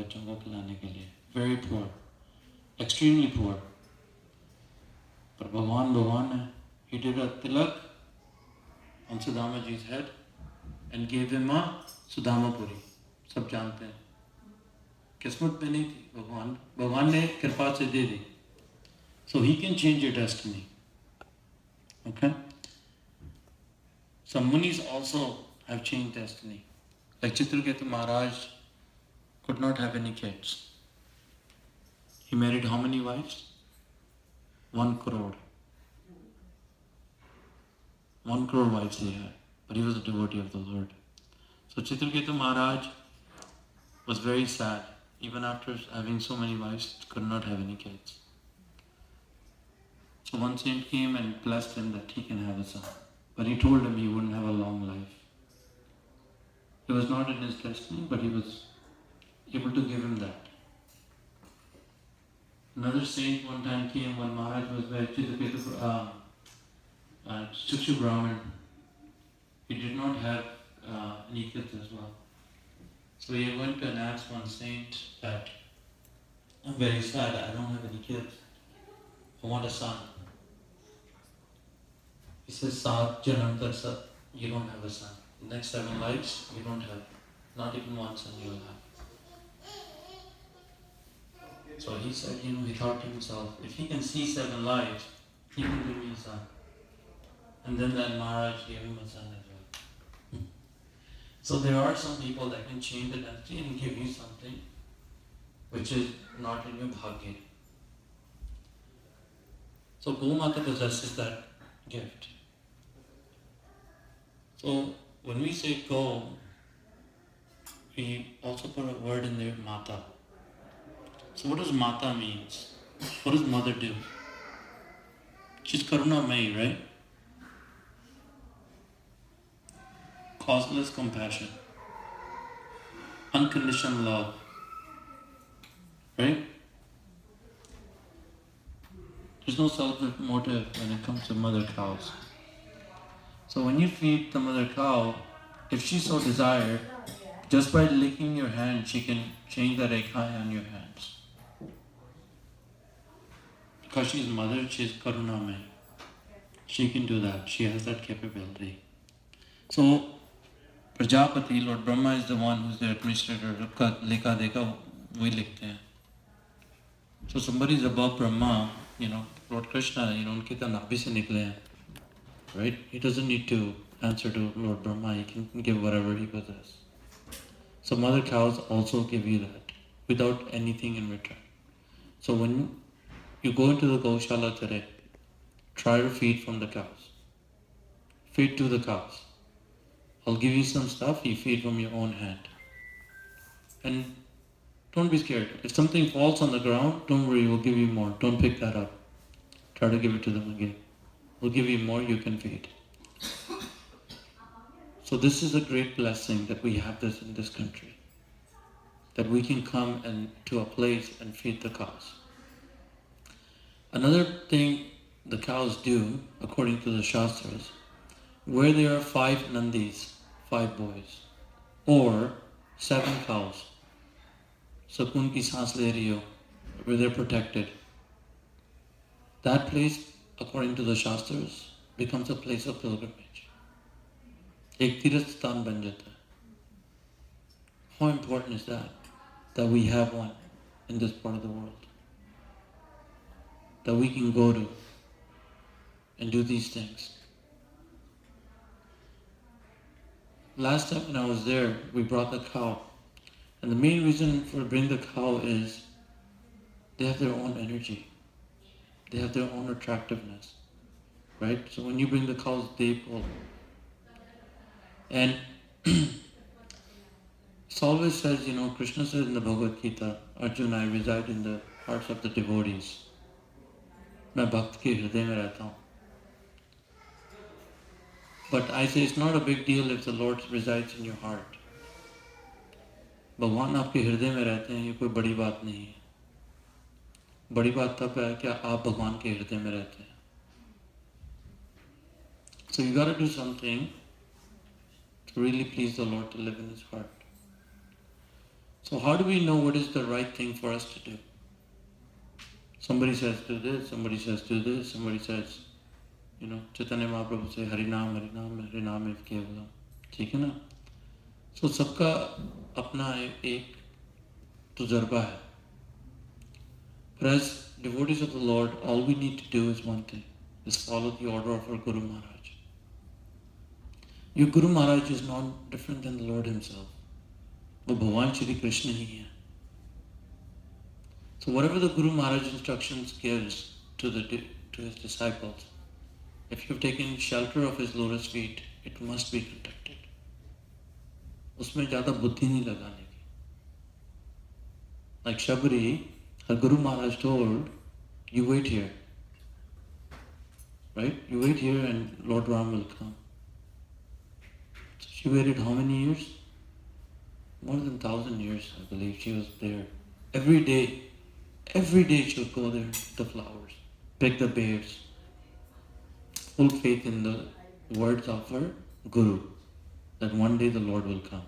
बच्चों को खिलाने के लिए. Very poor, extremely poor. पर भगवान है. He did a tilak on Sudama ji's head and gave him a Sudama Puri. सब जानते हैं. किस्मत में नहीं थी, भगवान ने कृपा से दे दी. So he can change your destiny. Okay? Some munis also have changed destiny. Like Chitraketu Maharaj could not have any kids. He married how many wives? 1 crore. 1 crore wives he had. But he was a devotee of the Lord. So Chitraketu Maharaj was very sad. Even after having so many wives, could not have any kids. So one saint came and blessed him that he can have a son. But he told him he wouldn't have a long life. It was not in his destiny, but he was able to give him that. Another saint one time came when Maharaj was very Chukshu Brahmin. He did not have any kids as well. So he went and asked one saint that, I'm very sad, I don't have any kids. I want a son. He says, Saat Janam Tarsat, you don't have a son. The next 7 lives, you don't have. Not even one son you will have. So he said, he thought to himself, if he can see 7 lives, he can give me a son. And then that Maharaj gave him a son as well. So there are some people that can change the destiny and give you something which is not in your bhagya. So Gomata possesses that gift. So when we say go, we also put a word in there, mata. So what does mata means? What does mother do? She's karuna mai, right? Causeless compassion, unconditional love, right? There's no selfish motive when it comes to mother cows. So when you feed the mother cow, if she so desire, just by licking your hand, she can change that ekhai on your hands. Because she's mother, she's karunamai. She can do that. She has that capability. So Prajapati, Lord Brahma is the one who's the administrator. Lekha dekha, we likhte hain. So somebody is above Brahma, Lord Krishna, unke ta nabhi se nikle hain. Right? He doesn't need to answer to Lord Brahma. He can give whatever he possesses. So mother cows also give you that without anything in return. So when you go into the Gaushala today, try to feed from the cows. Feed to the cows. I'll give you some stuff, you feed from your own hand. And don't be scared. If something falls on the ground, don't worry, we'll give you more. Don't pick that up. Try to give it to them again. We'll give you more, you can feed. So this is a great blessing that we have this in this country. That we can come to a place and feed the cows. Another thing the cows do, according to the Shastras, where there are 5 nandis, 5 boys, or 7 cows, sakun ki saans le rahi ho, where they're protected, that place, according to the Shastras, becomes a place of pilgrimage. Ek tirth sthan ban jata hai. How important is that? That we have one in this part of the world. That we can go to and do these things. Last time when I was there, we brought the cow. And the main reason for bringing the cow is they have their own energy. They have their own attractiveness. Right? So when you bring the cows, they pull. And it always says, Krishna says in the Bhagavad Gita, Arjuna, I reside in the hearts of the devotees. मैं भक्त के हृदय में रहता हूँ. But I say it's not a big deal if the Lord resides in your heart. भगवान आपके हृदय में रहते हैं, ये कोई बड़ी बात नहीं है. बड़ी बात तब है कि आप भगवान के हृदय में रहते हैं. So you got to do something to really please the Lord, to live in His heart. So how do we know what is the right thing for us to do? Somebody says do this, somebody says do this, somebody says, Chaitanya Mahaprabhu say Harinam, Harinam, Harinam if Kevalam. ठीक है ना? So सबका अपना एक तजुर्बा है. But as devotees of the Lord, all we need to do is one thing, is follow the order of our Guru Maharaj. Your Guru Maharaj is not different than the Lord himself. वो भगवान श्री कृष्ण ही है. So whatever the Guru Maharaj instructions gives to his disciples, if you've taken shelter of his lotus feet, it must be conducted. उसमें ज़्यादा बुद्धि नहीं लगाने की. Like Shabari, her Guru Maharaj told, you wait here. Right? You wait here and Lord Ram will come. So she waited how many years? More than 1,000 years, I believe. She was there. Every day she would go there and pick the flowers, pick the berries. Full faith in the words of her Guru, that one day the Lord will come.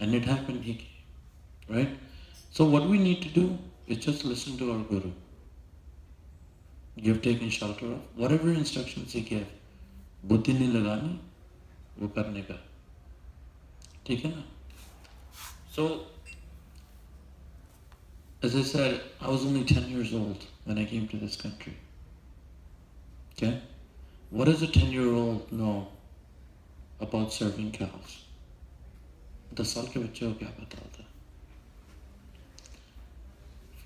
And it happened, he came. Right? So what we need to do is just listen to our Guru. You've taken shelter of whatever instructions he gave. बुद्धि नहीं लगानी, वो करने का. ठीक है ना? So, as I said, I was only 10 years old when I came to this country. Okay? What does a 10-year-old know about serving cows? 10 साल के बच्चे को क्या पता होता?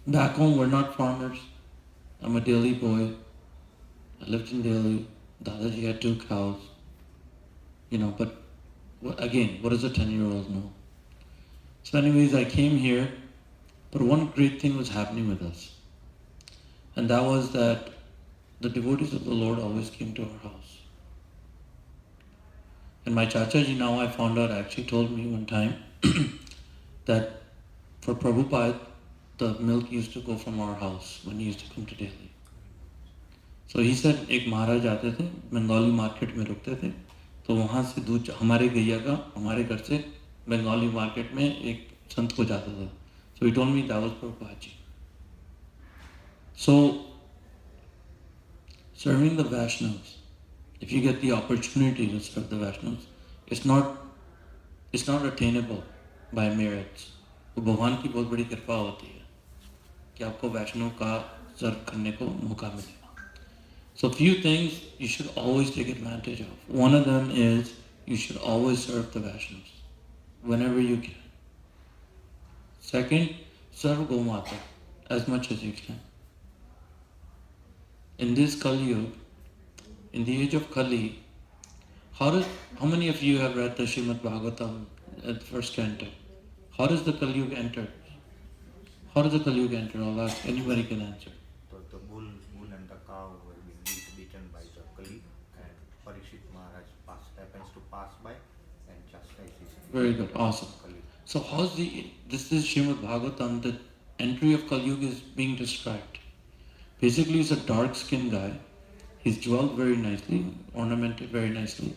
Back home, we're not farmers. I'm a Delhi boy. I lived in Delhi. Dadaji had 2 cows. But what does a 10-year-old know? So anyways, I came here, but one great thing was happening with us. And that was that the devotees of the Lord always came to our house. And my Chachaji, now I found out, actually told me one time that for Prabhupada, the milk used to go from our house when he used to come to Delhi. So he said, एक महाराज आते थे, Bengali market में रुकते थे, तो वहाँ से दूध हमारे गैया का हमारे घर से बंगाली मार्केट में एक संत को जाता था. So he told me that was Prabhupada ji. So serving the Vaishnavas, if you get the opportunity to serve the Vaishnavas, it's not attainable by merits. वो भगवान की बहुत बड़ी कृपा होती है कि आपको वैष्णव का सर्व करने को मौका मिले. So few things you should always take advantage of. One of them is you should always serve the Vaishnavas whenever you can. Second, serve Gomata as much as you can. In this Kali Yuga, in the age of Kali, how many of you have read the Srimad Bhagavatam at the first canto? How does the Kali Yuga enter? How does the Kali Yuga enter? I'll ask, anybody can answer. The bull and the cow were being beaten by the Kali, and Parikshit Maharaj happens to pass by and chastise his. Very good, awesome. Kali. So this is Srimad Bhagavatam, the entry of Kali Yuga is being described. Basically, he's a dark-skinned guy. He's jeweled very nicely, ornamented very nicely.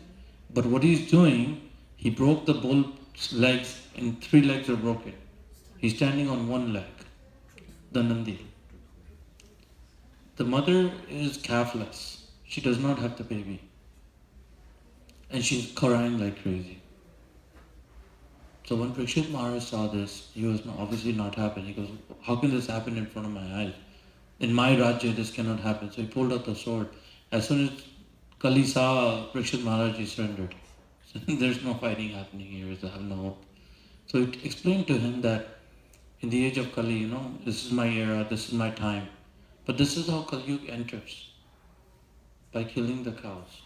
But what he's doing, he broke the bull's legs, and 3 legs are broken. He's standing on 1 leg, the Nandi. The mother is calfless. She does not have the baby. And she's crying like crazy. So when Parikshit Maharaj saw this, he was obviously not happy. He goes, how can this happen in front of my eyes? In my Rajya, this cannot happen. So he pulled out the sword. As soon as Kali saw Parikshit Maharaj, he surrendered. So there's no fighting happening here. I have no hope. So it explained to him that in the age of Kali, this is my era, this is my time. But this is how Kali Yuga enters. By killing the cows,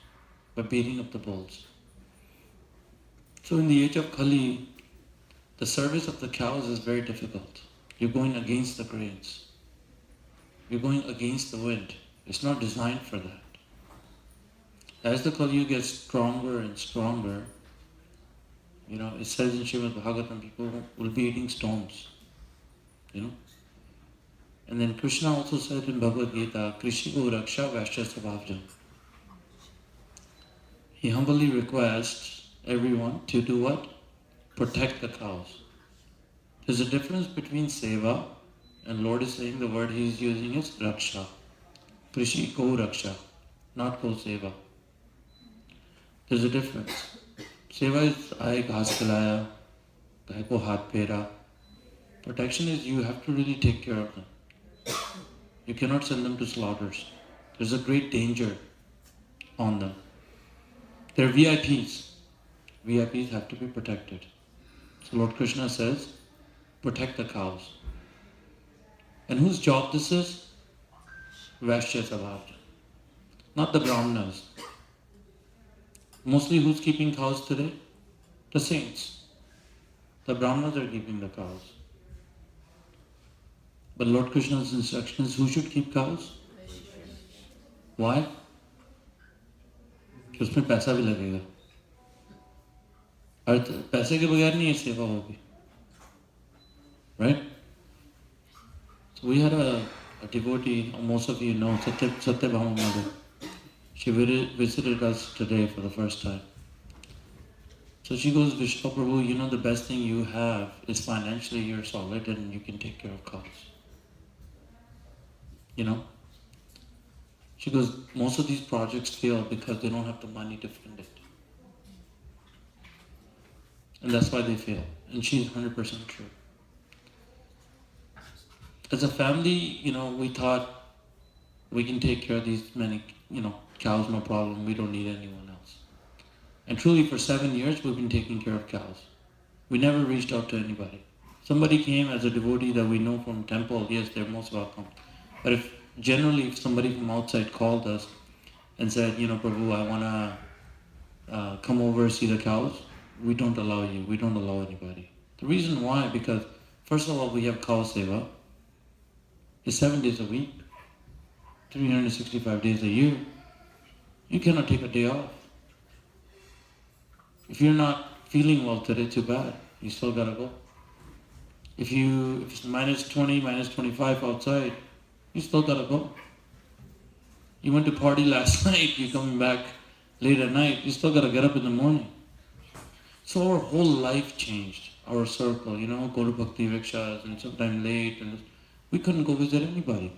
by beating up the bulls. So in the age of Kali, the service of the cows is very difficult. You're going against the grains. You're going against the wind. It's not designed for that. As the Kali Yuga gets stronger and stronger, it says in Srimad Bhagavatam, people will be eating stones. And then Krishna also said in Bhagavad Gita, Krishigo Raksha Vaishya Sabhavjam. He humbly requests everyone to do what? Protect the cows. There's a difference between seva, and Lord is saying the word He is using is raksha. Krishi ko raksha, not ko seva. There's a difference. Seva is I घास खिलाया, गाय को हाथ फेरा. Protection is you have to really take care of them. You cannot send them to slaughters. There's a great danger on them. They're VIPs. VIPs have to be protected. So Lord Krishna says, protect the cows. And whose job this is? Vaishyas about. Not the Brahmanas. Mostly who's keeping cows today? The saints. The Brahmanas are keeping the cows. But Lord Krishna's instruction is who should keep cows? Why? कि उसमें पैसा भी लगेगा. और पैसे के बगैर नहीं ये सेवा होगी. Right? So we had a devotee, most of you know, Satyabhama Mother. She visited us today for the first time. So she goes, Vishnu Prabhu, you know the best thing you have is financially you're solid and you can take care of cows. You know? She goes, most of these projects fail because they don't have the money to fund it. And that's why they fail. And she's 100% true. As a family, we thought we can take care of these many, cows, no problem. We don't need anyone else. And truly for 7 years, we've been taking care of cows. We never reached out to anybody. Somebody came as a devotee that we know from temple, yes, they're most welcome. But if somebody from outside called us and said, Prabhu, I want to come over see the cows, we don't allow you. We don't allow anybody. The reason why, because first of all, we have cow seva. It's 7 days a week, 365 days a year. You cannot take a day off. If you're not feeling well today, too bad. You still gotta go. If it's minus 20, minus 25 outside, you still gotta go. You went to party last night, you're coming back late at night, you still gotta get up in the morning. So our whole life changed. Our circle, go to bhakti rikshas and sometimes late, and we couldn't go visit anybody.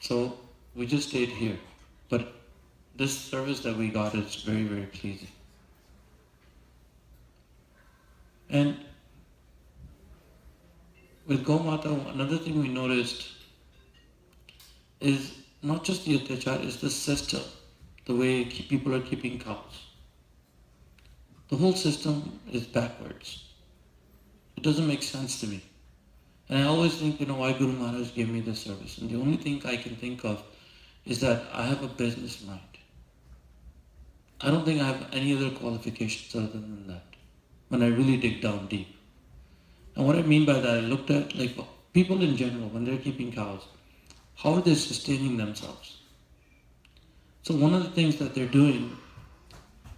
So we just stayed here. But this service that we got is very, very pleasing. And with Gaumata, another thing we noticed is not just the atyachar, it's the system, the way people are keeping cows. The whole system is backwards. It doesn't make sense to me. And I always think, why Guru Maharaj gave me this service. And the only thing I can think of is that I have a business mind. I don't think I have any other qualifications other than that, when I really dig down deep. And what I mean by that, I looked at people in general, when they're keeping cows, how are they sustaining themselves? So one of the things that they're doing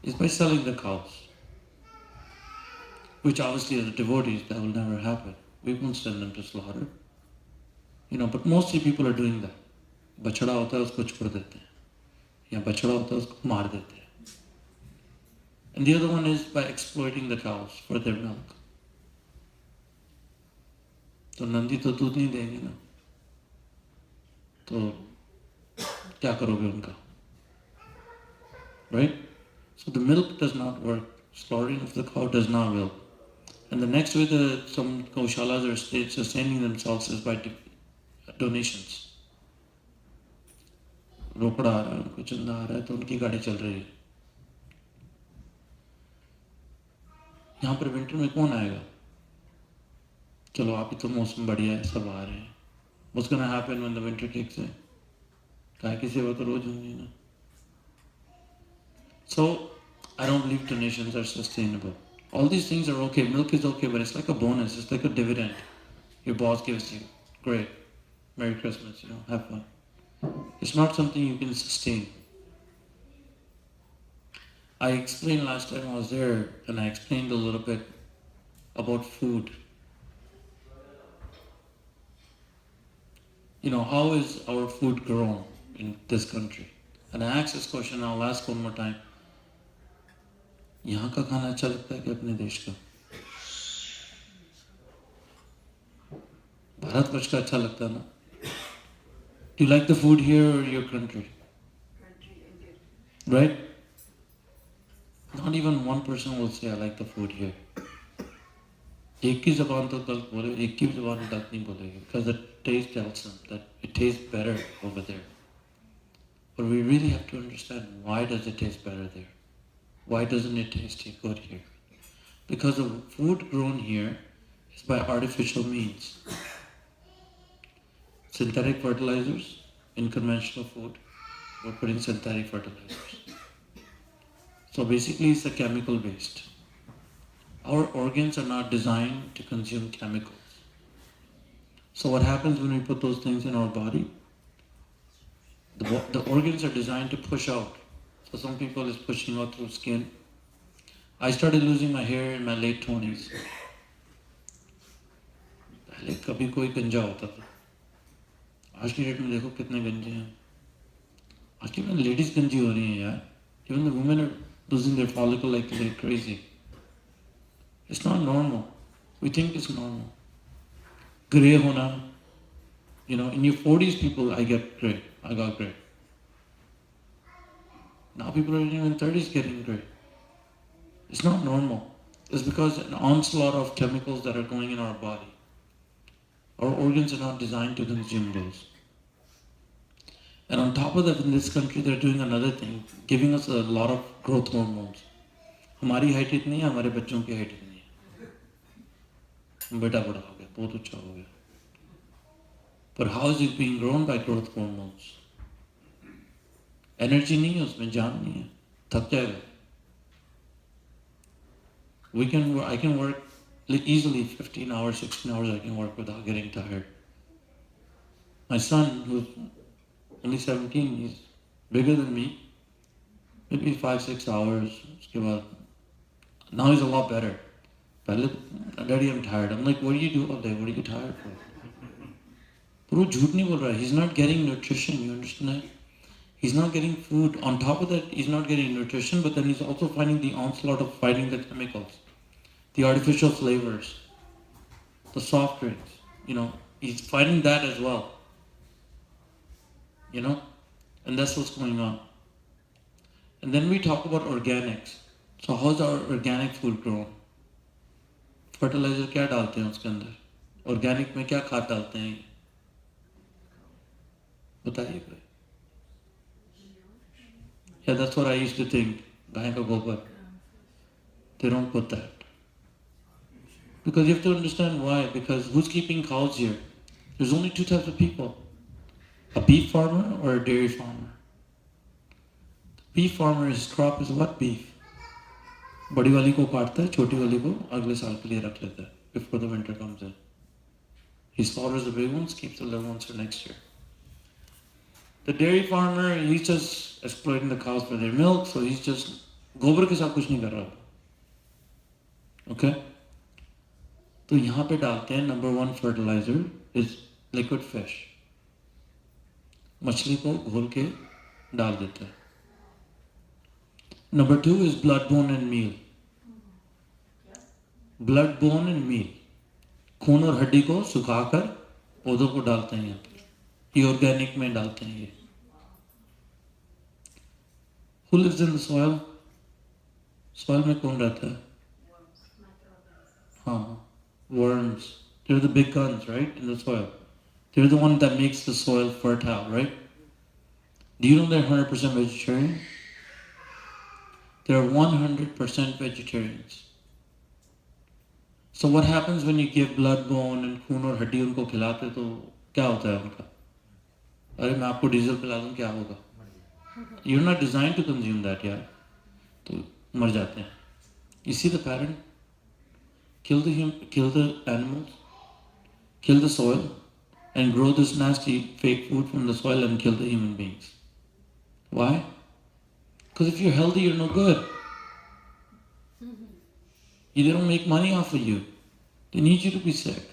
is by selling the cows, which obviously as devotees, that will never happen. We won't send them to slaughter. But mostly people are doing that. बछड़ा होता है उसको छोड़ देते हैं, या बछड़ा होता है उसको मार देते हैं. And the other one is by exploiting the cows for their milk. तो नंदी तो दूध नहीं देंगे ना, तो क्या करोगे उनका? Right? So the milk does not work. Slaughtering of the cow does not work. And the next way that some gaushalas are sustaining themselves is by donations. रोकड़ा आ रहा है, उनको चंदा आ रहा है, तो उनकी गाड़ी चल रही है. यहाँ पर विंटर में कौन आएगा? चलो आप ही तो मौसम बढ़िया है, सब आ रहे हैं. What's going to happen when the winter kicks in? गाय की सेवा तो रोज होगी ना. So I don't believe donations are sustainable. All these things are okay. Milk is okay, but it's like a bonus. It's like a dividend. Your boss gives you. Great. Merry Christmas, have fun. It's not something you can sustain. I explained last time I was there, and I explained a little bit about food. How is our food grown in this country? And I asked this question, I'll ask one more time. यहाँ का खाना अच्छा लगता है कि अपने देश का? भारतवर्ष का अच्छा लगता है ना? Do you like the food here or your country? Right? Not even one person will say I like the food here. एक की ज़बान तो गलत बोले, एक की ज़बान गलत नहीं बोलेगी, because the taste tells them that it tastes better over there. But we really have to understand, why does it taste better there? Why doesn't it taste good here? Because the food grown here is by artificial means. Synthetic fertilizers in conventional food, we're putting synthetic fertilizers. So basically it's a chemical based. Our organs are not designed to consume chemicals. So what happens when we put those things in our body? The organs are designed to push out. So some people is pushing out through skin. I started losing my hair in my late 20s. पहले कभी कोई गंजा होता था, आज की date में देखो कितने गंजे हैं. आज की लेडीज गंजी हो रही हैं यार. Even the women are losing their follicle like they're crazy. It's not normal. We think it's normal. Grey hona, in your 40s people, I got grey. Now people are even in 30s getting grey. It's not normal. It's because an onslaught of chemicals that are going in our body. Our organs are not designed to consume those. And on top of that, in this country, they're doing another thing, giving us a lot of growth hormones. हमारी height इतनी है, हमारे बच्चों की height इतनी है. बेटा बड़ा हो गया, बहुत अच्छा हो गया. But how is it being grown? By growth hormones. Energy नहीं है उसमें, जान नहीं है, थक जाएगा. I can work easily 15 hours, 16 hours I can work without getting tired. My son, who's only 17, he's bigger than me, maybe 5-6 hours. उसके बाद, now he's a lot better. पहले, Daddy, I'm tired. I'm like, what do you do all day? What are you tired for? पर वो झूठ नहीं बोल रहा है. He's not getting nutrition, you understand? He's not getting food. On top of that, he's not getting nutrition, but then he's also finding the onslaught of fighting the chemicals, the artificial flavors, the soft drinks. He's fighting that as well. And that's what's going on. And then we talk about organics. So how's our organic food grown? Fertilizer क्या डालते हैं उसके अंदर? Organic में क्या खाद डालते हैं? बताइए कोई. Yeah, that's what I used to think. गाय का गोबर. They don't put that. Because you have to understand why. Because who's keeping cows here? There's only two types of people. A beef farmer or a dairy farmer. The beef farmer, his crop is what? Beef. बड़ी वाली को काटता है, छोटी वाली को अगले साल के लिए रख लेता है, before the winter comes in. He slaughters the big ones, keeps the little ones for next year. The dairy farmer, he's just exploiting the cows for their milk, so he's just गोबर के साथ कुछ नहीं कर रहा. Okay? तो यहाँ पे डालते हैं, number 1 fertilizer is liquid fish. मछली को घोल के डाल देता है. Number 2 is blood, bone and meal. Blood, bone and meal. खून और हड्डी को सुखाकर पौधों को डालते हैं यहाँ पर. ये ऑर्गेनिक में डालते हैं ये. Who lives in the soil? Soil में कौन रहता है? हाँ, worms. They're the big guns, right, in the soil. They're the one that makes the soil fertile, right? Do you know they're 100% vegetarian? They're 100% vegetarians. So what happens when you give blood, bone and खून और हड्डी उनको खिलाते तो क्या होता है उनका? अरे मैं आपको डीजल पिला दूं, क्या होगा? You're not designed to consume that, यार. तो मर जाते हैं. You see the pattern? Kill the animals, kill the soil, and grow this nasty fake food from the soil and kill the human beings. Why? Because if you're healthy, you're no good. They don't make money off of you. They need you to be sick.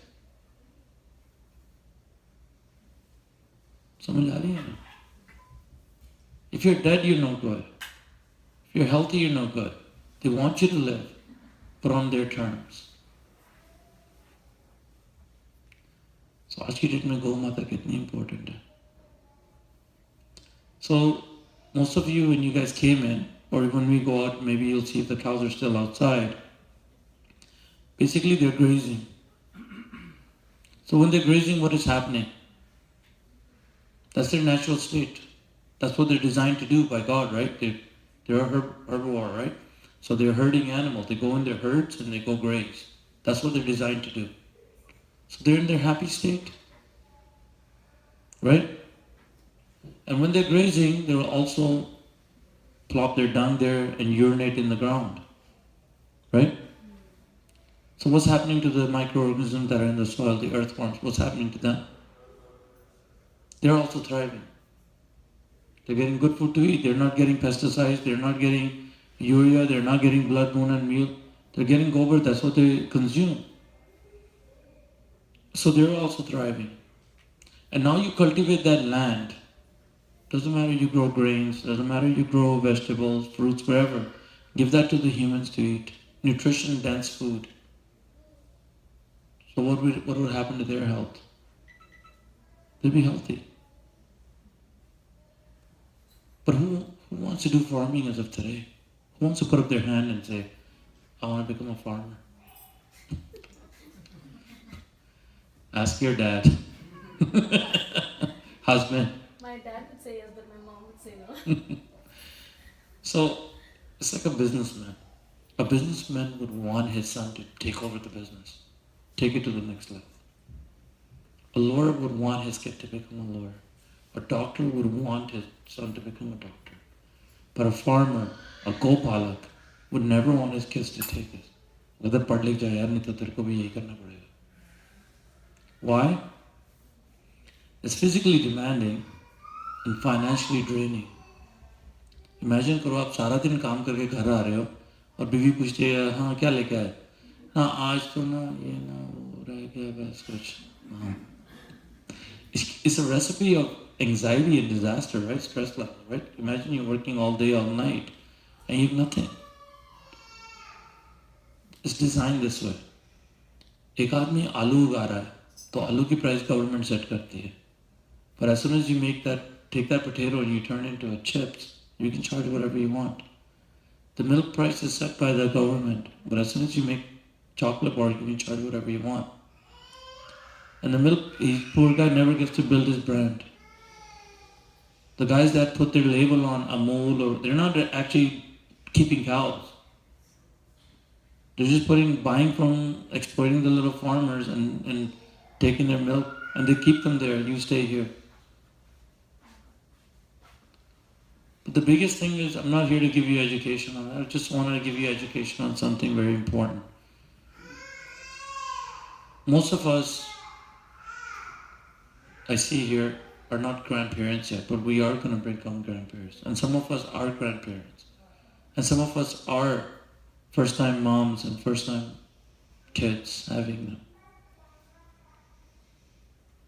समझ आ रही है? If you're dead, you're no good. If you're healthy, you're no good. They want you to live, but on their terms. So आज की date में गौ माता कितनी important है. So most of you, when you guys came in, or when we go out, maybe you'll see if the cows are still outside. Basically, they're grazing. So when they're grazing, what is happening? That's their natural state. That's what they're designed to do by God, right? They're a herbivore, right? So they're herding animals. They go in their herds and they go graze. That's what they're designed to do. So they're in their happy state, right? And when they're grazing, they will also plop their dung there and urinate in the ground, right? So what's happening to the microorganisms that are in the soil, the earthworms? What's happening to them? They're also thriving. They're getting good food to eat. They're not getting pesticides. They're not getting urea. They're not getting blood, bone and meal. They're getting gobar. That's what they consume. So they're also thriving. And now you cultivate that land. Doesn't matter you grow grains. Doesn't matter you grow vegetables, fruits, wherever. Give that to the humans to eat. Nutrition-dense food. So what would happen to their health? They'll be healthy. But who wants to do farming as of today? Who wants to put up their hand and say, I want to become a farmer? Ask your dad. Husband. My dad would say yes, but my mom would say no. So, it's like a businessman. A businessman would want his son to take over the business. Take it to the next level. A lawyer would want his kid to become a lawyer. A doctor would want his son to become a doctor. But a farmer, a gopalak, would never want his kids to take it. Whether पढ़ लिख जाए यार नहीं तो तेरे को भी यही करना पड़ेगा. Why? It's physically demanding and financially draining. Imagine करो आप सारा दिन काम करके घर आ रहे हो और बीवी पूछती है हाँ क्या लेके आए? हाँ आज तो ना ये ना वो रह गया बस कुछ. It's a recipe of anxiety and disaster, right? Stress level, right? Imagine you're working all day, all night, and you have nothing. It's designed this way. एक आदमी आलू उगा रहा है, तो आलू की प्राइस गवर्नमेंट सेट करती है. But as soon as you take that potato and you turn it into chips, you can charge whatever you want. The milk price is set by the government, but as soon as you make chocolate bar, you can charge whatever you want. And the poor guy never gets to build his brand. The guys that put their label on Amul, they're not actually keeping cows. They're just exploiting the little farmers and taking their milk, and they keep them there. You stay here. But the biggest thing is, I'm not here to give you education on that. I just want to give you education on something very important. Most of us, I see here, are not grandparents yet, but we are going to become grandparents. And some of us are grandparents. And some of us are first-time moms and first-time kids having them.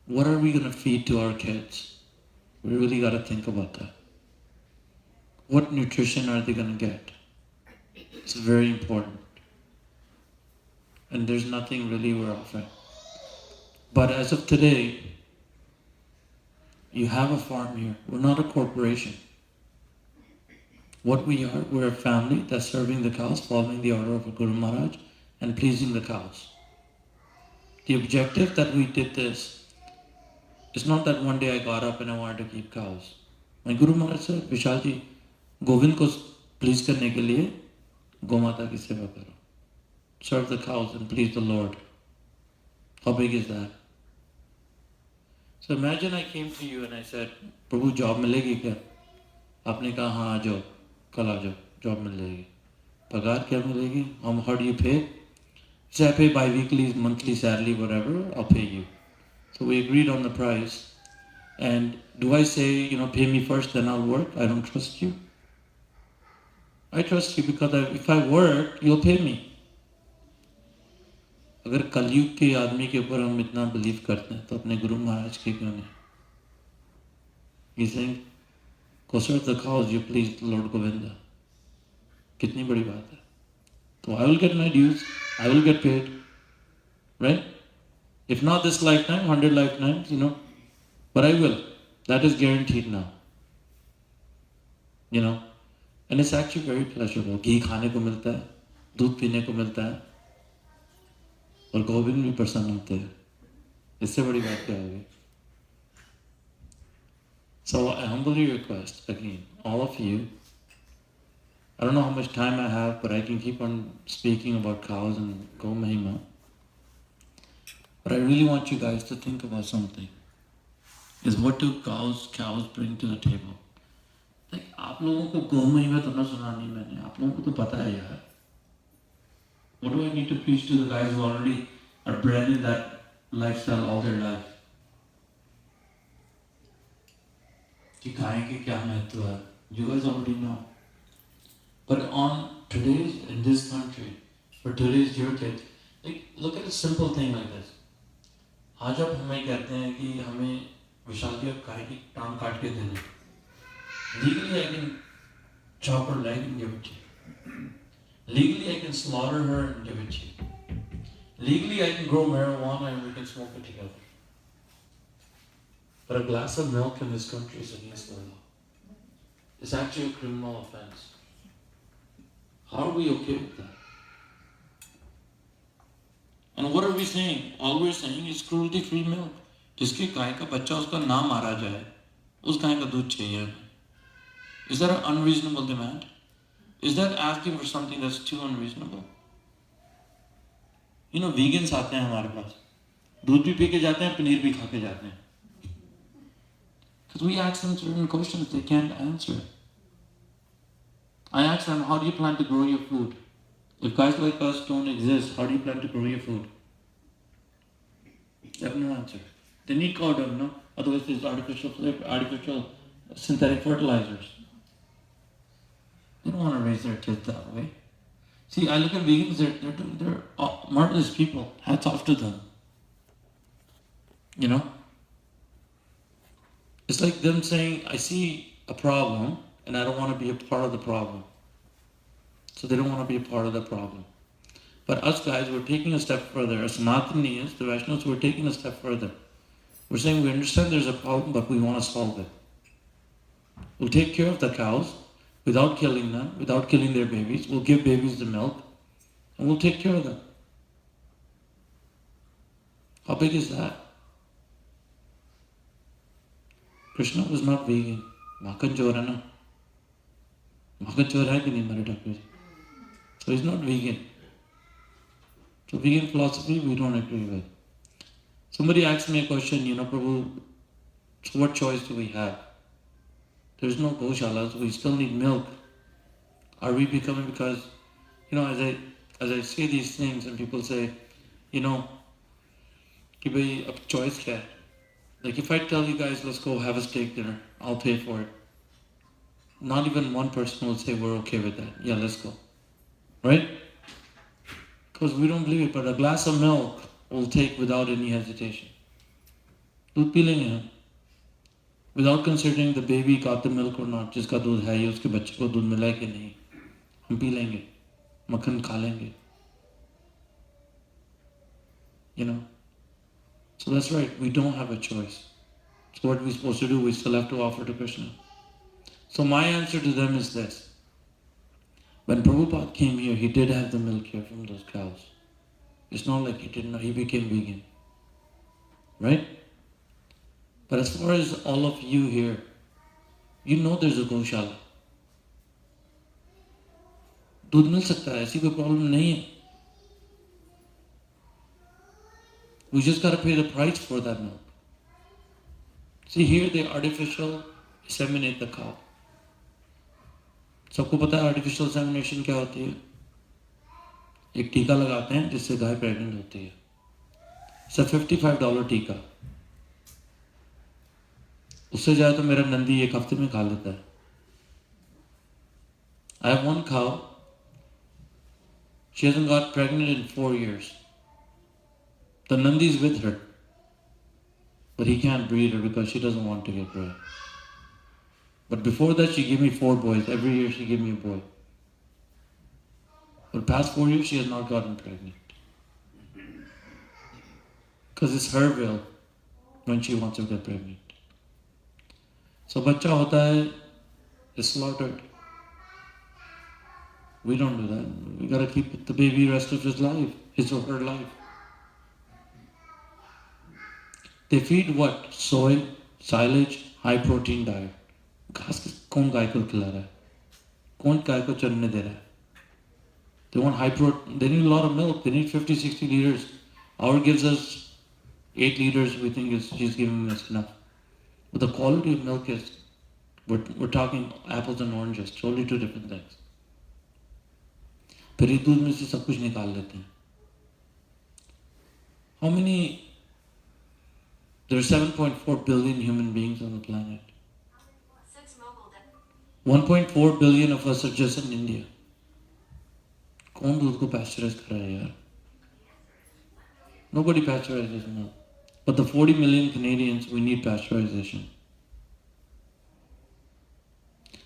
What are we going to feed to our kids? We really got to think about that. What nutrition are they going to get? It's very important. And there's nothing really we're offering. But as of today, you have a farm here. We're not a corporation. What we are, we're a family that's serving the cows, following the order of a Guru Maharaj, and pleasing the cows. The objective that we did this is not that one day I got up and I wanted to keep cows. My Guru Maharaj said, Vishal ji, Govind ko please karne ke liye Gomata ki seva karo. Serve the cows and please the Lord. How big is that? So imagine I came to you and I said, Prabhu, job milegi kya? आपने कहा हाँ आ जाओ, कल आ जाओ, job मिल जाएगी. पगार क्या मिलेगी? How do you pay? Say I pay bi-weekly, monthly salary, whatever, I'll pay you. So we agreed on the price. And do I say, pay me first, then I'll work? I don't trust you. I trust you because if I work, you'll pay me. अगर कलयुग के आदमी के ऊपर हम इतना believe करते हैं तो अपने गुरु महाराज के क्यों नहीं? He's saying, go serve the cows, you please Lord Govinda. कितनी बड़ी बात है. So I will get my dues, I will get paid, right? If not this lifetime, 100 lifetimes, but I will. That is guaranteed now, and it's actually very pleasurable. Ghee खाने को मिलता है, दूध पीने को मिलता है, और गोविंद भी प्रसन्न होते हैं. इससे बड़ी बात क्या होगी? So I humbly request again, all of you. I don't know how much time I have, but I can keep on speaking about cows and Go Mahima. But I really want you guys to think about something. Is what do cows bring to the table? Like, आप लोगों को गौ महिमा तो ना सुना नहीं मैंने. आप लोगों को तो पता है यार. What do I need to preach to the guys who already are bred in that lifestyle all their life? कि गाय के क्या महत्व है? You guys already know. But in this country, for today's youth, like, look at a simple thing like this. आज आप हमें कहते हैं कि हमें विशाल की गाय की टांग काट के देना. Legally, I can chop her leg and give it to you. Legally, I can slaughter her and give it to you. Legally, I can grow marijuana and we can smoke it together. But a glass of milk in this country is against the law. It's actually a criminal offense. How are we okay with that? And what are we saying? All we're saying is cruelty-free milk. जिसकी गाय का बच्चा उसका ना मारा जाए, उस गाय का दूध चाहिए. Is that an unreasonable demand? Is that asking for something that's too unreasonable? Vegans आते हैं हमारे पास, दूध भी पी के जाते हैं, पनीर भी खा के जाते हैं. Because we ask them certain questions they can't answer. I ask them, how do you plan to grow your food? If guys like us don't exist, how do you plan to grow your food? They have no answer. They need cow dung, no? Otherwise there's artificial synthetic fertilizers. They don't want to raise their kids that way. See, I look at vegans, they're marvelous people. Hats off to them. It's like them saying, I see a problem and I don't want to be a part of the problem. So they don't want to be a part of the problem. But us guys, we're taking a step further. As Sanatanis, the Vaishnavas, we're taking a step further. We're saying we understand there's a problem, but we want to solve it. We'll take care of the cows without killing them, without killing their babies. We'll give babies the milk, and we'll take care of them. How big is that? Krishna was not vegan. Makan chor hai na. Makan chor hai ki nahi Mari Thakur ji? So he's not vegan. So vegan philosophy we don't agree with. Somebody asked me a question, Prabhu, so what choice do we have? There's no goshalas, we still need milk. Are we becoming, because, as I say these things and people say, ki bhai, ab choice kya hai? Like if I tell you guys, let's go have a steak dinner, I'll pay for it. Not even one person will say we're okay with that. Yeah, let's go. Right? Because we don't believe it, but a glass of milk we'll take without any hesitation. दूध P लेंगे हम, without considering the baby got the milk or not. जिसका दूध है या उसके बच्चे को दूध मिला है कि नहीं, हम पी लेंगे, मक्खन खा लेंगे. So that's right, we don't have a choice. So what are we supposed to do? We still have to offer to Krishna. So my answer to them is this. When Prabhupada came here, he did have the milk here from those cows. It's not like he didn't, he became vegan. Right? But as far as all of you here, there's a goshala. दूध मिल सकता है, ऐसी कोई problem नहीं है. We just got to pay the price for that milk. See, here they artificial inseminate the cow. सबको पता है artificial insemination क्या होती है? एक टीका लगाते हैं जिससे गाय प्रेग्नेंट होती है. It's a $55 टीका. उससे ज़्यादा तो मेरा नंदी एक हफ्ते में खा लेता है. I have one cow. She hasn't got pregnant in 4 years. The nandi is with her, but he can't breed her because she doesn't want to get bred. But before that, she gave me 4 boys. Every year she gave me a boy. For the past 4 years, she has not gotten pregnant. Because it's her will when she wants to get pregnant. So bachcha hota hai, is slaughtered. We don't do that. We gotta keep the baby rest of his life, his or her life. They feed what? Soy, silage, high protein diet. घास कौन गाय को खिला रहा है? कौन गाय को चरने दे रहा है? They want high protein. They need a lot of milk. They need 50, 60 liters. Our gives us 8 liters. We think she's giving us enough. But the quality of milk is, we're talking apples and oranges. Totally two different things. फिर ये दूध में से सब कुछ निकाल लेते हैं. How many? There are 7.4 billion human beings on the planet. 1.4 billion of us are just in India. कौन दूध को pasteurize कर रहा है यार? Nobody pasteurizes milk. But the 40 million Canadians, we need pasteurization.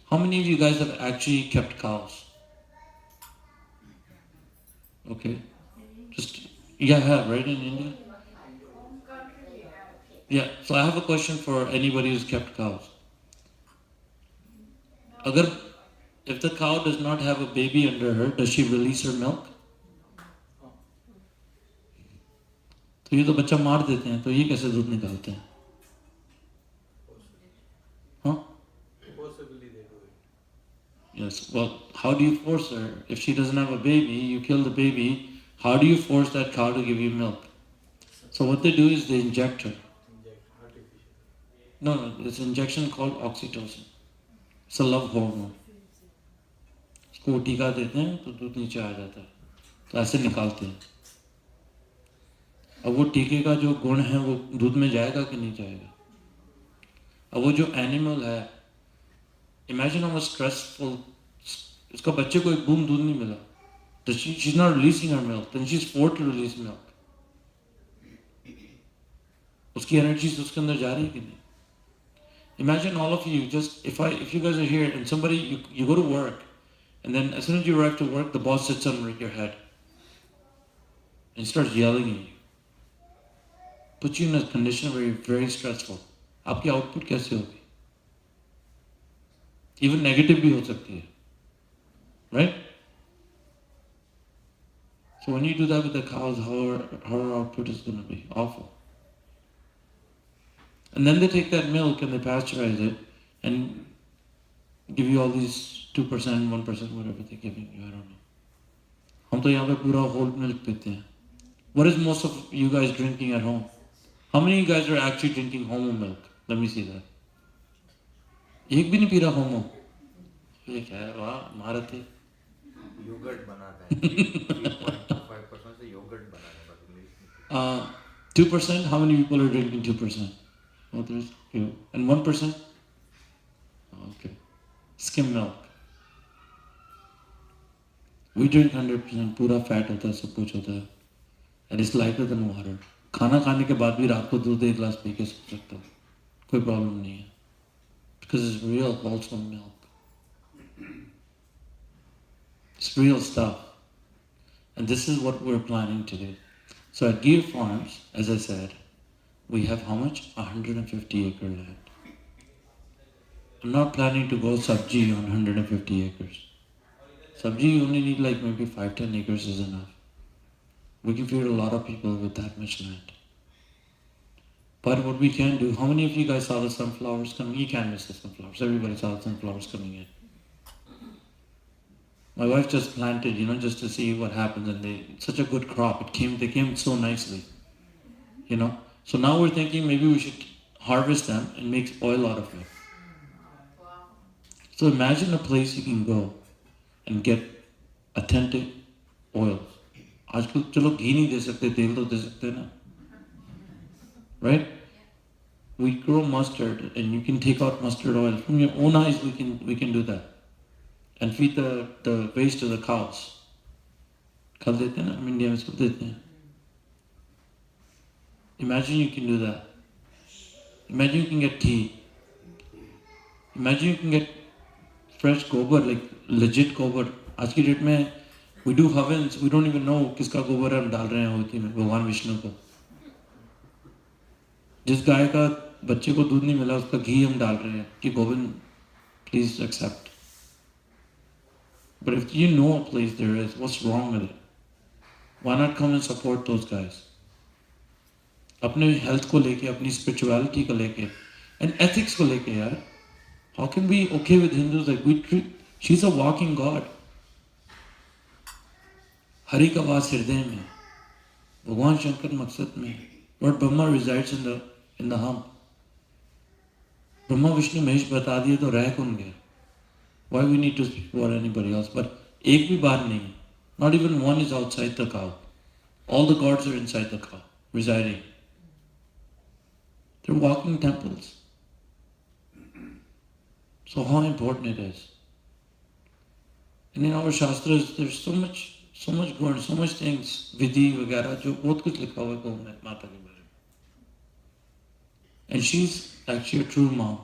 How many of you guys have actually kept cows? Okay. Just, you have, right, in India? Yeah, so I have a question for anybody who's kept cows. If the cow does not have a baby under her, does she release her milk? तो ये तो बच्चा मार देते हैं, तो ये कैसे दूध निकालते हैं? Huh? Possibly they do it. Yes, well, how do you force her? If she doesn't have a baby, you kill the baby, how do you force that cow to give you milk? So what they do is they inject her. Inject artificially. No, it's an injection called oxytocin. It's a love hormone. उसको टीका देते हैं तो दूध नीचे आ जाता है, तो ऐसे निकालते हैं. अब वो टीके का जो गुण है वो दूध में जाएगा कि नहीं जाएगा? अब वो जो एनिमल है, इमेजिन हाउ स्ट्रेसफुल, इसका बच्चे को एक बूंद दूध नहीं मिला, तो she is not releasing her milk, then she is forced to release milk. उसकी एनर्जी उसके अंदर जा रही है कि नहीं? Imagine all of you, just if you guys are here and somebody, you go to work, and then as soon as you arrive to work, the boss sits on your head and starts yelling at you. Puts you in a condition where you're very stressful. आपकी output कैसे होगी? Even negative भी हो सकती है, right? So when you do that with the cows, how our output is going to be awful. And then they take that milk and they pasteurize it and give you all these 2%, 1%, whatever they're giving you, I don't know. हम तो यहाँ पे पूरा whole milk पीते हैं. What is most of you guys drinking at home? How many of you guys are actually drinking homo milk? Let me see that. एक भी नहीं पी रहा homo. ये क्या है? वाह, महारत है. Yogurt बनाता है. 3.25% से yogurt बनाने का. 2%? How many people are drinking 2%? Oh, there's few. And 1%? Okay. Skim milk. We drink 100%. पूरा fat होता है, सब कुछ होता है. And it's lighter than water. खाना खाने के बाद भी रात को दूध एक गिलास पी के सो सकता हूँ. कोई problem नहीं है. Because it's real wholesome milk. It's real stuff. And this is what we're planning to do. So at Gir Farms, as I said, we have how much? 150 acre land. I'm not planning to go sabji on 150 acres. Sabji you only need like maybe 5-10 acres is enough. We can feed a lot of people with that much land. But what we can do, how many of you guys saw the sunflowers coming? You can't miss the sunflowers. Everybody saw the sunflowers coming in. My wife just planted, just to see what happens, and such a good crop. They came so nicely, So now we're thinking maybe we should harvest them and make oil out of it. Wow. So imagine a place you can go and get authentic oils. आजकल चलो घी नहीं दे सकते, तेल तो दे सकते हैं ना, right? We grow mustard, and you can take out mustard oil from your own eyes. We can do that, and feed the waste to the cows. खल देते हैं ना, हम इंडिया में सब देते हैं. Imagine you can do that. Imagine you can get tea. Imagine you can get fresh gobar, like legit gobar. आज की डेट में We do havens, we don't even know किसका गोबर हम डाल रहे हैं आहुति में, भगवान विष्णु को. जिस गाय का बच्चे को दूध नहीं मिला उसका घी हम डाल रहे हैं कि Govind please accept. But if you know a place there is, what's wrong with it? Why not come and support those guys? अपने हेल्थ को लेके, अपनी स्पिरिचुअलिटी को लेके, and ethics को लेके यार. How can we be okay with Hindus like we treat? She's a walking God. Hari का वास हृदय में, भगवान शंकर मकसद में. Lord Brahma resides in the hump. Brahma Vishnu Mahesh बता दिए तो रह कौन गया? Why we need to speak about anybody else? But एक भी बार नहीं. Not even one is outside the cow. All the gods are inside the cow, residing. They're walking temples. So how important it is. And in our shastras, there's so much going, so much things, vidhi वगैरह जो बहुत कुछ लिखा हुआ है गौ माता के बारे में. And she's actually a true mom.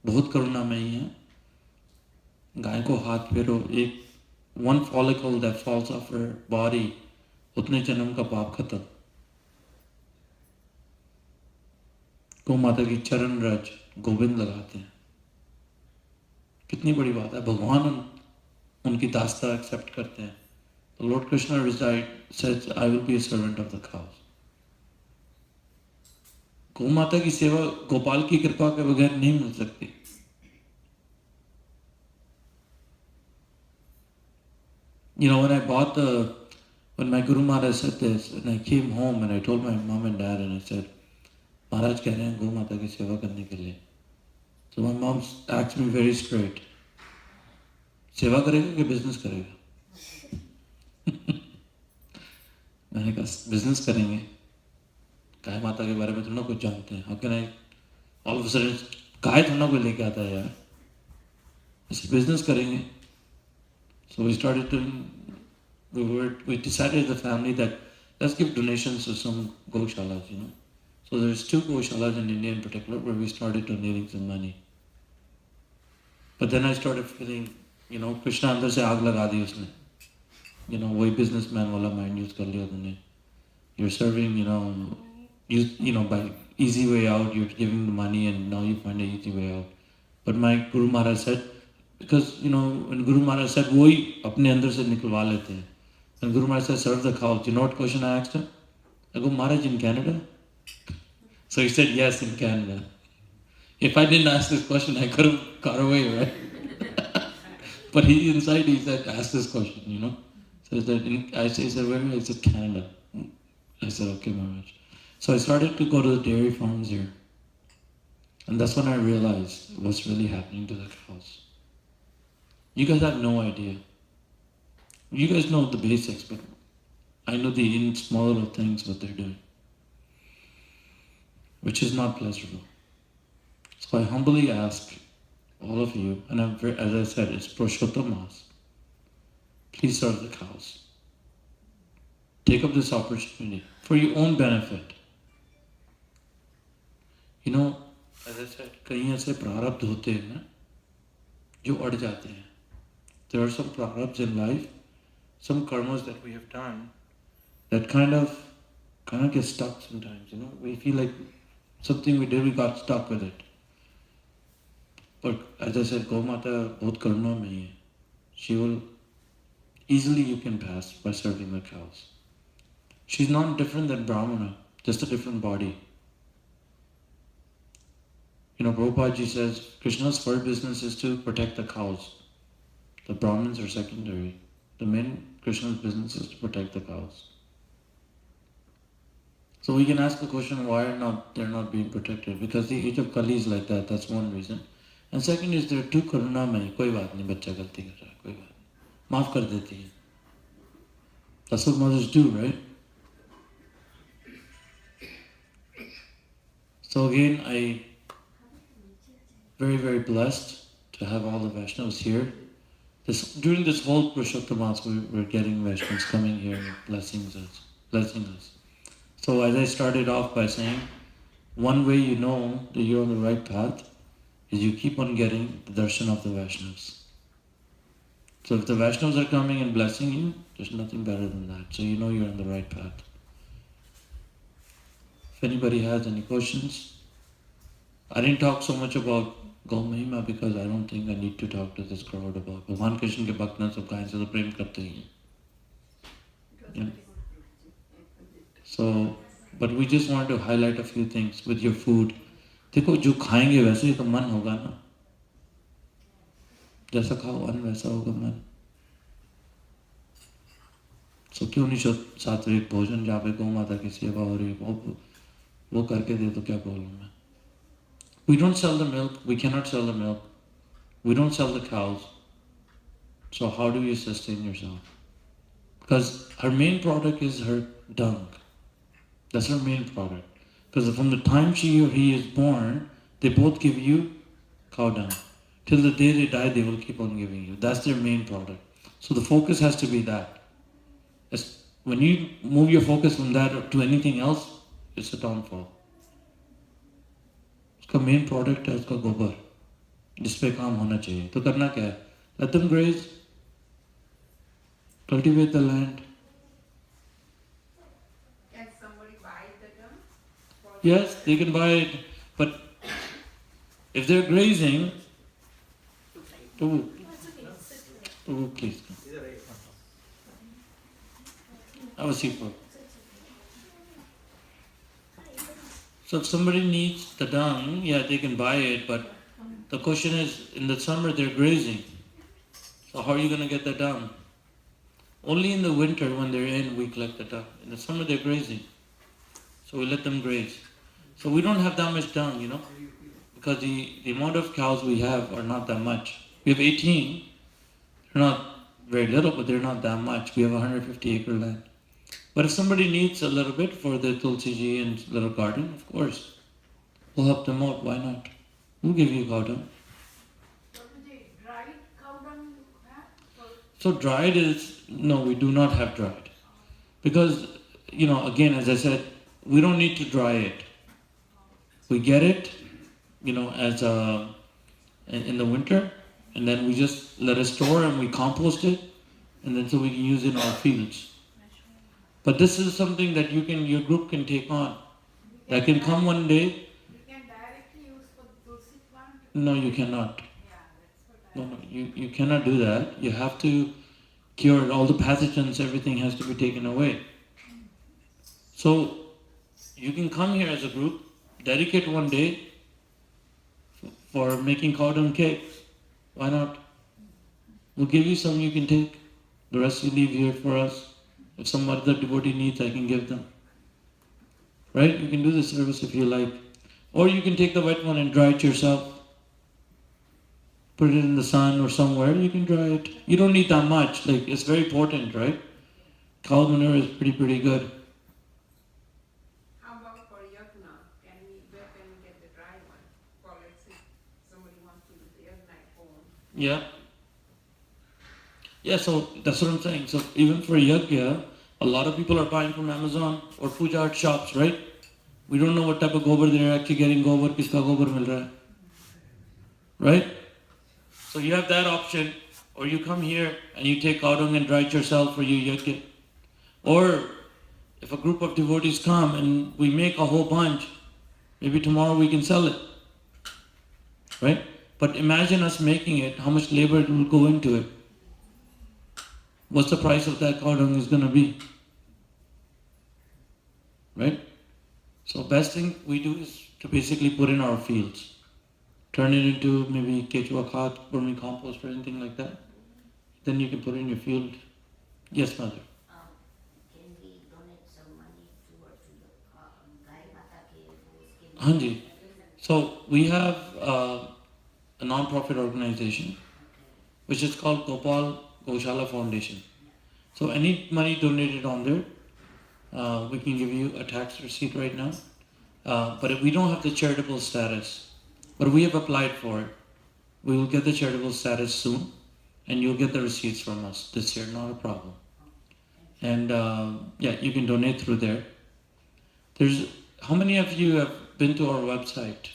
बहुत करुणामयी है. गाय को हाथ फेरो, एक one follicle that falls off her body, उतने जन्म का पाप खत्म. गौ माता की चरण रज गोविंद लगाते हैं. कितनी बड़ी बात है. भगवान उनकी दास्ता एक्सेप्ट करते हैं. तो Lord Krishna says, I will be a servant of the cows. गौ माता की सेवा गोपाल की कृपा के बगैर नहीं मिल सकती. You know, when my Guru Maharaj said this, and I came home and I told my mom and dad and I said, Maharaj कह रहे हैं गौ माता की सेवा करने के लिए. So my mom asked me very straight, सेवा करेगा कि बिजनेस करेगा? मैंने कहा बिजनेस करेंगे. गाय माता के बारे में थोड़ा कुछ जानते हैं. How can I all of a sudden गाय थोड़ा कोई लेके आता है यार. ऐसे बिजनेस करेंगे. So we started we decided as a family that let's give donations to some goshalas, you know. So there's 2 goshalas in India in particular where we started donating some money. But then I started feeling, you know, Krishna अंदर से आग लगा दी उसने. You know, वही businessman वाला mind use कर लिया तूने. You're serving, you know, by easy way out, you're giving the money and now you find an easy way out. But my Guru Maharaj said, because, you know, when Guru Maharaj said, वही अपने अंदर से निकलवा लेते हैं. When Guru Maharaj said, serve the cows, you know what question I asked him? I go, Maharaj, in Canada? So he said, yes, in Canada. If I didn't ask this question, I could have got away, right? But he said, ask this question, you know. So he said, where? I said, Canada. I said, okay, Maharaj. So I started to go to the dairy farms here. And that's when I realized what's really happening to the cows. You guys have no idea. You guys know the basics, but I know the smaller things what they're doing, which is not pleasurable. So I humbly ask all of you, and as I said, it's Purushottam. Please serve the cows. Take up this opportunity for your own benefit. You know, as I said, कहीं ऐसे प्रारब्ध होते हैं ना, जो अड़ जाते हैं. There are some prarabdhas in life, some karmas that we have done that kind of get stuck sometimes, you know. We feel like something we did, we got stuck with it. But as I said, Gau Mata bahut karuna mein hai. She will, easily you can pass by serving the cows. She's not different than Brahmana, just a different body. You know, Prabhupada ji says, Krishna's first business is to protect the cows. The Brahmins are secondary. The main Krishna's business is to protect the cows. So we can ask the question, why they're not being protected? Because the age of Kali is like that, that's one reason. And second is they're too karunamay. कोई बात नहीं, बच्चा गलती कर रहा है, कोई बात नहीं, माफ कर देती है. That's what mothers do, right? So again, I very, very blessed to have all the Vaishnavas here. During this whole Purushottam, we're getting Vaishnavas coming here and blessing us. So as I started off by saying, one way you know that you're on the right path is you keep on getting the darshan of the Vaishnavas. So if the Vaishnavas are coming and blessing you, there's nothing better than that. So you know you're on the right path. If anybody has any questions, I didn't talk so much about Gau Mahima because I don't think I need to talk to this crowd about Bhagwan Krishna ke bhakt na sab kahin se to prem karte hi hain. Yeah. So, but we just wanted to highlight a few things with your food. देखो जो खाएंगे वैसे ही तो मन होगा ना, जैसा खाओ अन्न वैसा होगा मन. So क्यों नहीं सात्विक भोजन जहाँ पे गौ माता की सेवा हो रही है वो करके दे तो क्या प्रॉब्लम है. We don't sell the milk, we cannot sell the milk, we don't sell the cows. So how do you sustain yourself? Because her main product is her dung. That's her main product. Because from the time she or he is born, they both give you cow dung. Till the day they die, they will keep on giving you. That's their main product. So the focus has to be that. When you move your focus from that to anything else, it's a downfall. उसका main product है उसका गोबर, जिस पे काम होना चाहिए. तो करना क्या है? Let them graze, cultivate the land. Can somebody buy the dung? Yes, they can buy it, but if they're grazing, please. Have a seat. So if somebody needs the dung, yeah, they can buy it, but the question is, in the summer they're grazing. So how are you going to get the dung? Only in the winter when they're in, we collect the dung. In the summer they're grazing. So we let them graze. So we don't have that much dung, because the amount of cows we have are not that much. We have 18. They're not very little, but they're not that much. We have 150 acre land. But if somebody needs a little bit for the Tulsi ji and little garden, of course, we'll help them out. Why not? We'll give you cow dung. What do they dried cow dung have? So dried is, no, we do not have dried. Because, again, as I said, we don't need to dry it. We get it, as in the winter, and then we just let it store and we compost it, and then so we can use it in our fields. But this is something that your group can take on. That can come one day. You can directly use for the tulsi plant? No, you cannot. Yeah, that's what No, you cannot do that. You have to cure it. All the pathogens, everything has to be taken away. So you can come here as a group, dedicate one day for making cow dung cakes. Why not? We'll give you some you can take. The rest you leave here for us. If some other devotee needs, I can give them. Right? You can do the service if you like. Or you can take the wet one and dry it yourself. Put it in the sun or somewhere, you can dry it. You don't need that much. It's very potent, right? Cow manure is pretty good. How about for yagna? Where can we get the dry one? For let's say somebody wants to do the yagna at home. Yeah. Yeah, so that's what I'm saying. So even for yagya, a lot of people are buying from Amazon or puja art shops, right? We don't know what type of gobar they're actually getting. Gobar, kiska gobar mil raha hai. Right? So you have that option, or you come here and you take cow dung and dry it yourself for your yagya. Or if a group of devotees come and we make a whole bunch, maybe tomorrow we can sell it. Right? But imagine us making it, how much labor it will go into it. What's the price of that cow dung is going to be? Right? So best thing we do is to basically put in our fields. Turn it into maybe Kechua khat, vermicompost or anything like that. Then you can put it in your field. Yes, mother. Can we donate some money towards the Gai Mata ke Hanji. So we have a non-profit organization which is called Gopal Goshala Foundation. So any money donated on there, we can give you a tax receipt right now. But we don't have the charitable status. But we have applied for it. We will get the charitable status soon. And you'll get the receipts from us this year, not a problem. And you can donate through there. How many of you have been to our website?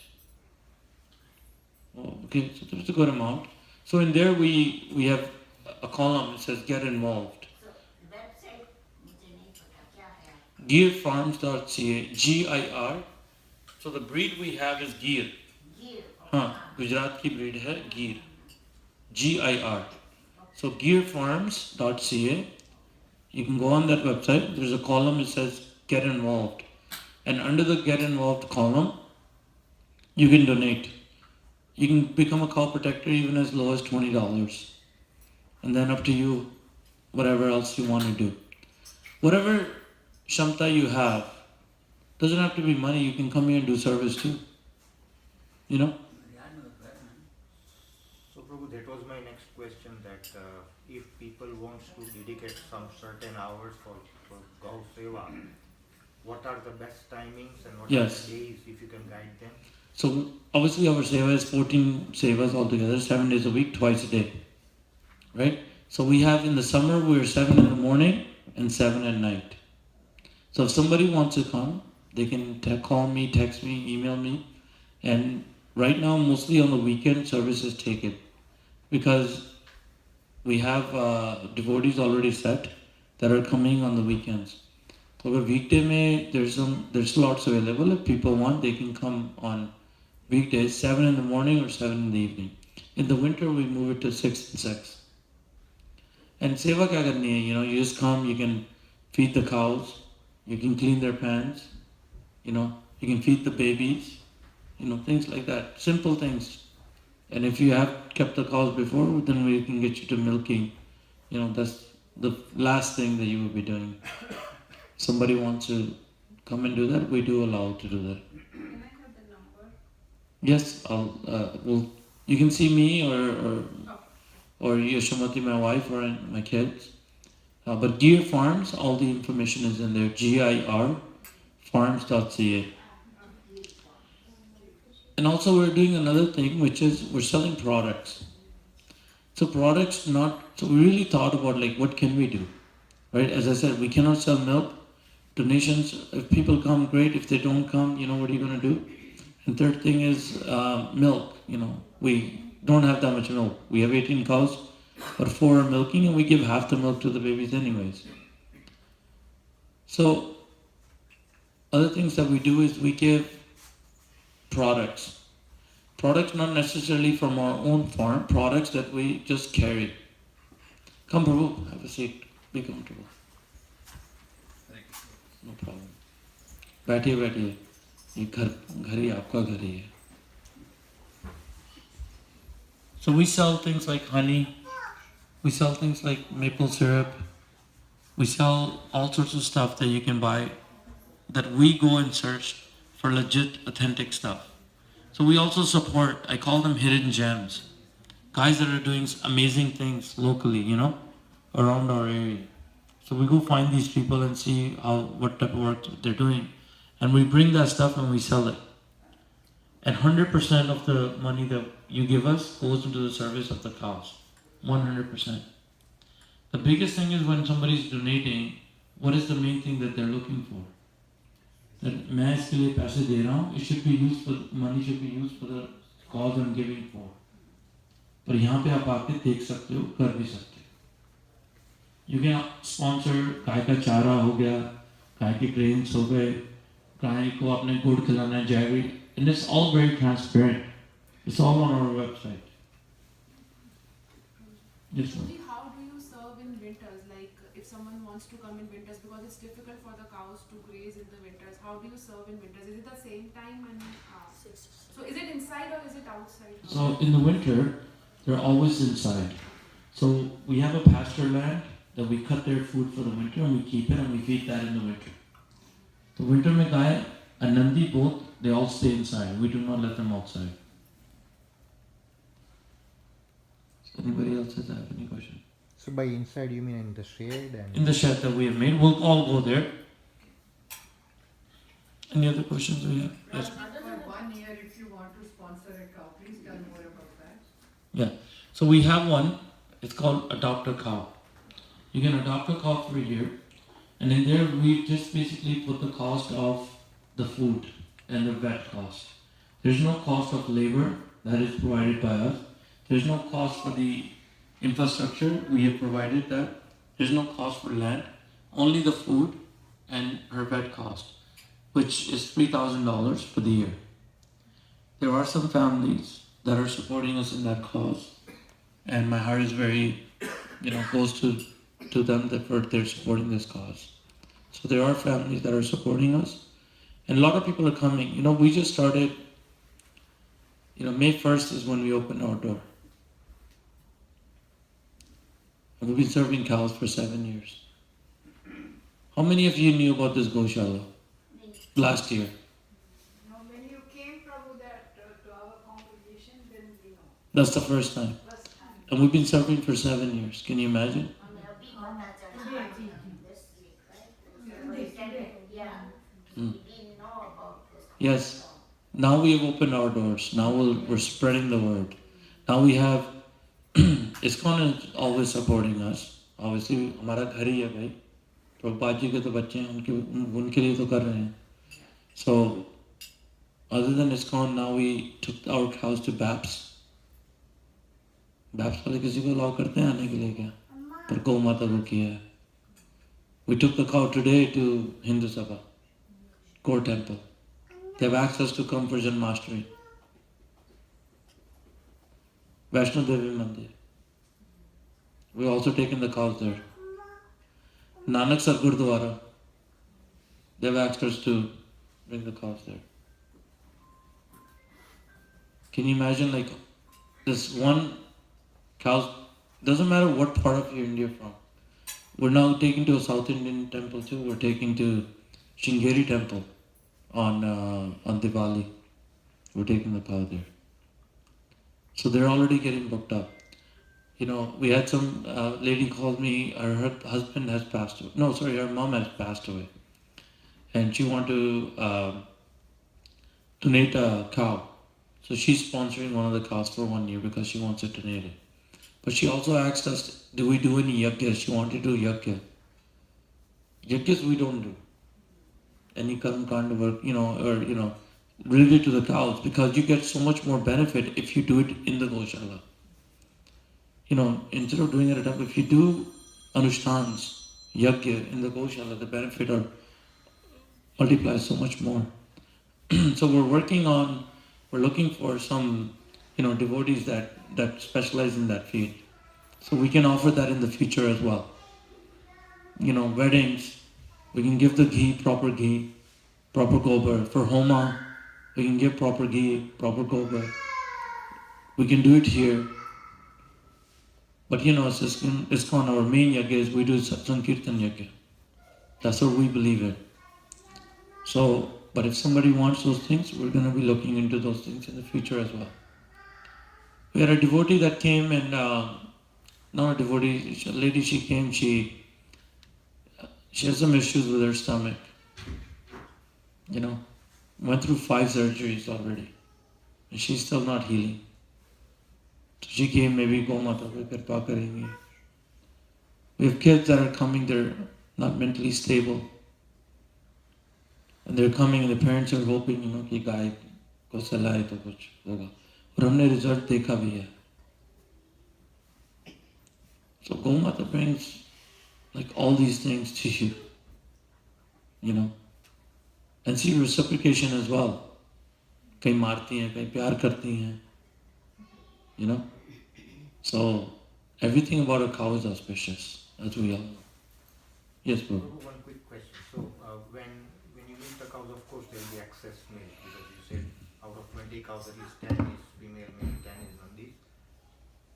Oh, okay, so there's a good amount. So in there we have a column, it says get involved. So website मुझे नहीं पता क्या है. GirFarms.ca, G-I-R. So the breed we have is Gir. Gir. हाँ, गुजरात की breed है Gir. G-I-R. So GirFarms.ca. You can go on that website. There's a column that says get involved. And under the get involved column, you can donate. You can become a cow protector even as low as $20. And then up to you, whatever else you want to do. Whatever shamta you have, doesn't have to be money. You can come here and do service too. You know? So Prabhu, that was my next question, that if people want to dedicate some certain hours for Gau Seva, what are the best timings and what Yes. are the days, if you can guide them? So obviously our seva is 14 sevas altogether, 7 days a week, twice a day. Right? So we have in the summer, we're 7 in the morning and 7 at night. So if somebody wants to come, they can call me, text me, email me. And right now, mostly on the weekend, services take it. Because we have devotees already set that are coming on the weekends. So the weekday there's slots available. If people want, they can come on weekdays, 7 in the morning or 7 in the evening. In the winter, we move it to 6 and 6. And seva kya karni hai? You know, you just come, you can feed the cows, you can clean their pans, you know, you can feed the babies, you know, things like that. Simple things. And if you have kept the cows before, then we can get you to milking. You know, that's the last thing that you will be doing. Somebody wants to come and do that, we do allow to do that. Can I have the number? Yes, you can see me or Oh, Yashamati, my wife, or my kids. But Gir Farms, all the information is in there. GIR farms.ca. And also we're doing another thing, which is we're selling products. So we really thought about like what can we do, right? As I said, we cannot sell milk. Donations, if people come, great. If they don't come, you know, what are you going to do? And third thing is milk. You know, we don't have that much milk. We have 18 cows, but 4 are milking, and we give half the milk to the babies anyways. So other things that we do is we give products. Products not necessarily from our own farm, products that we just carry. Come Prabhu, have a seat. Be comfortable. No problem. बैठिए ये घर ही आपका घर ही है. So we sell things like honey, we sell things like maple syrup, we sell all sorts of stuff that you can buy, that we go and search for legit, authentic stuff. So we also support, I call them hidden gems, guys that are doing amazing things locally, you know, around our area. So we go find these people and see what type of work they're doing, and we bring that stuff and we sell it. And 100% of the money that you give us goes into the service of the cows. 100%. The biggest thing is when somebody's donating, what is the main thing that they're looking for? That मैं इसके लिए पैसे दे रहा हूँ, it should be used for, money should be used for the cause I'm giving for. पर यहाँ पे आप आके देख सकते हो, कर भी सकते हो. You can sponsor गाय का चारा हो गया, गाय के grains हो गए, गाय को आपने गुड़ खिलाना है, jaggery, and it's all very transparent. It's all on our website. Yes, ma'am. Usually, how do you serve in winters? Like, if someone wants to come in winters, because it's difficult for the cows to graze in the winters, how do you serve in winters? Is it the same time? And so is it inside or is it outside? So in the winter, they're always inside. So we have a pasture land that we cut their food for the winter and we keep it and we feed that in the winter. The winter में गाय, a nandi both, they all stay inside. We do not let them outside. Anybody else has any question? So by inside you mean in the shade and In the shed that we have made, we'll all go there. Any other questions we have? Yes. for 1 year, if you want to sponsor a cow, please tell more about that. Yeah. So we have one. It's called Adopt a Cow. You can adopt a cow for a year, and in there we just basically put the cost of the food and the vet cost. There's no cost of labor that is provided by us. There's no cost for the infrastructure, we have provided that. There's no cost for land, only the food and her vet cost, which is $3,000 for the year. There are some families that are supporting us in that cause, and my heart is very, close to them that they're supporting this cause. So there are families that are supporting us, and a lot of people are coming. We just started. May 1st is when we opened our door. And we've been serving cows for 7 years. How many of you knew about this Goshala last year? Now, when you came, Prabhu, that to our congregation, then we know. That's the first time. First time. And we've been serving for 7 years. Can you imagine? We didn't know about this. Yes. Now we have opened our doors. Now we're spreading the word. Now we have ISKCON is always supporting us. Obviously, हमारा घर ही है भाई. प्रभुपाद जी के तो बच्चे हैं, उनके लिए तो कर रहे हैं. So, other than ISKCON, now we took our cows to BAPS. BAPS वाले किसी को allow करते हैं आने के लिए क्या? पर गौ माता को किया है. We took the cow today to Hindu Sabha, core temple. They have access to come for Janmashtami. Vaishno Devi Mandir. We've also taken the cows there. Nanak Sar Gurdwara. They have access to bring the cows there. Can you imagine, like, this one cow, doesn't matter what part of India from. We're now taking to a South Indian temple too. We're taking to Shringeri temple on Diwali. We're taking the cow there. So they're already getting booked up. We had some lady called me, her husband has passed away. No, sorry, her mom has passed away. And she wanted to donate a cow. So she's sponsoring one of the cows for 1 year because she wants it donated. But she also asked us, do we do any yajnas? She wanted to do yajna. Yajnas we don't do. Any karma kind of work, related to the cows, because you get so much more benefit if you do it in the Goshala. Instead of doing it at a temple, if you do anushtans, yajna in the Goshala, the benefit are multiplies so much more. So we're looking for some, devotees that specialize in that field. So we can offer that in the future as well. Weddings, we can give the ghee, proper gobar. For homa, we can give proper ghee, proper gobar. We can do it here. But ISKCON, our main yajna is we do Sankirtan yajna. That's what we believe in. So, but if somebody wants those things, we're going to be looking into those things in the future as well. We had a devotee that came and, not a devotee, a lady, she came, she has some issues with her stomach. Went through 5 surgeries already. And she's still not healing. So she came, maybe Go Mata ko kirpa karenge. We have kids that are coming, they're not mentally stable. And they're coming and the parents are hoping, कि गाय को सलाए तो कुछ होगा. और हमने result देखा भी है. So Go Mata brings like all these things to you, and see reciprocation as well. कहीं मारती हैं, कहीं प्यार करती हैं, So everything about a cow is auspicious, as we all know. Yes, bro. One quick question. So when you milk the cows, of course there will be excess milk because you said out of 20 cows at least 10 is female milk, 10 is nandi.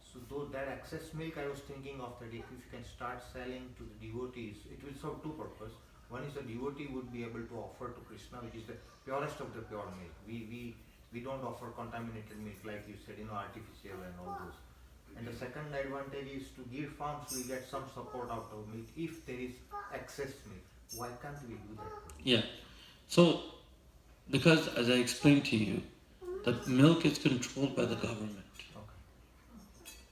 So though that excess milk, I was thinking of that if you can start selling to the devotees, it will serve 2 purposes. One is the devotee would be able to offer to Krishna, which is the purest of the pure milk. We don't offer contaminated milk like you said, artificial and all those. And the second advantage is to Gir Farms, we get some support out of milk if there is excess milk. Why can't we do that? Yeah. So, because as I explained to you, the milk is controlled by the government. Okay.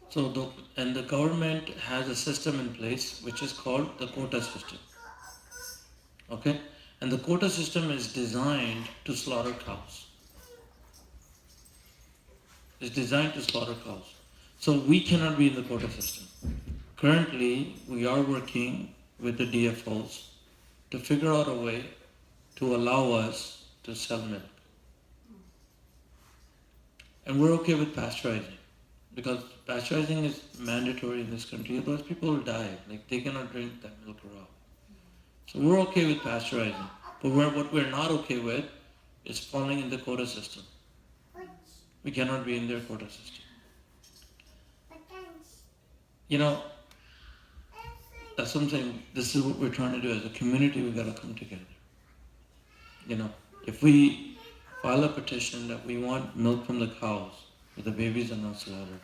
So, the government has a system in place which is called the quota system. Okay? And the quota system is designed to slaughter cows. It's designed to slaughter cows. So we cannot be in the quota system. Currently, we are working with the DFOs to figure out a way to allow us to sell milk. And we're okay with pasteurizing, because pasteurizing is mandatory in this country, otherwise people will die. Like, they cannot drink that milk raw. So we're okay with pasteurizing. But what we're not okay with is falling in the quota system. We cannot be in their quota system. You know, that's something, this is what we're trying to do as a community. We've got to come together. You know, if we file a petition that we want milk from the cows, but the babies are not slaughtered,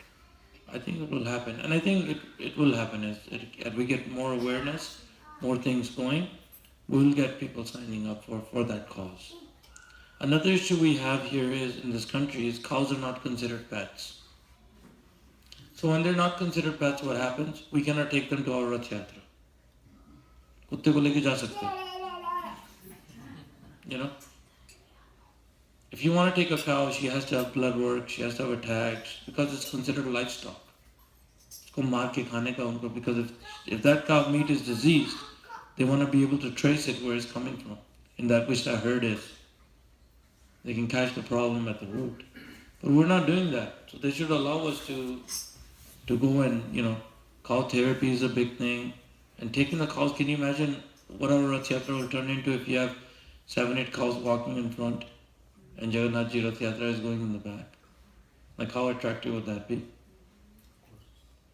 I think it will happen. And I think it will happen as we get more awareness, more things going, we'll get people signing up for that cause. Another issue we have here is, in this country, is cows are not considered pets. So when they're not considered pets, what happens? We cannot take them to our Rath Yatra. कुत्ते को लेके जा सकते हैं. You know? If you want to take a cow, she has to have blood work, she has to have a tag, because it's considered livestock. उसको मार के खाने का उनको, because if that cow meat is diseased, they want to be able to trace it where it's coming from, in that which the herd is. They can catch the problem at the root. But we're not doing that. So they should allow us to go and, you know, cow therapy is a big thing. And taking the cows, can you imagine what our Rath Yatra will turn into if you have 7-8 cows walking in front and Jagannath Ji Rath Yatra is going in the back? Like, how attractive would that be?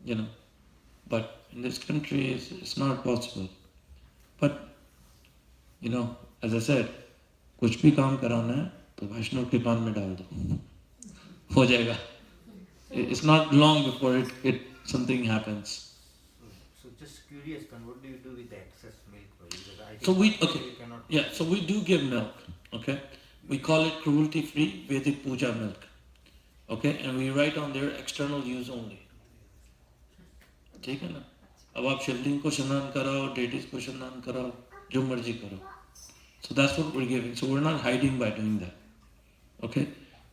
You know, but in this country it's not possible. But, you know, as I said, कुछ भी काम कराना है तो वैष्णव के कान में डाल दो, हो जाएगा. It's not long before something happens. So just curious, what do you do with the excess milk? Because I think So we you cannot. Yeah, so we do give milk. Okay, we call it cruelty-free Vedic puja milk. Okay, and we write on there external use only. ठीक है ना? अब आप शिवलिंग को स्नान कराओ, deities को स्नान कराओ, जो मर्जी करो. So that's what we're giving. So we're not hiding by doing that. Okay,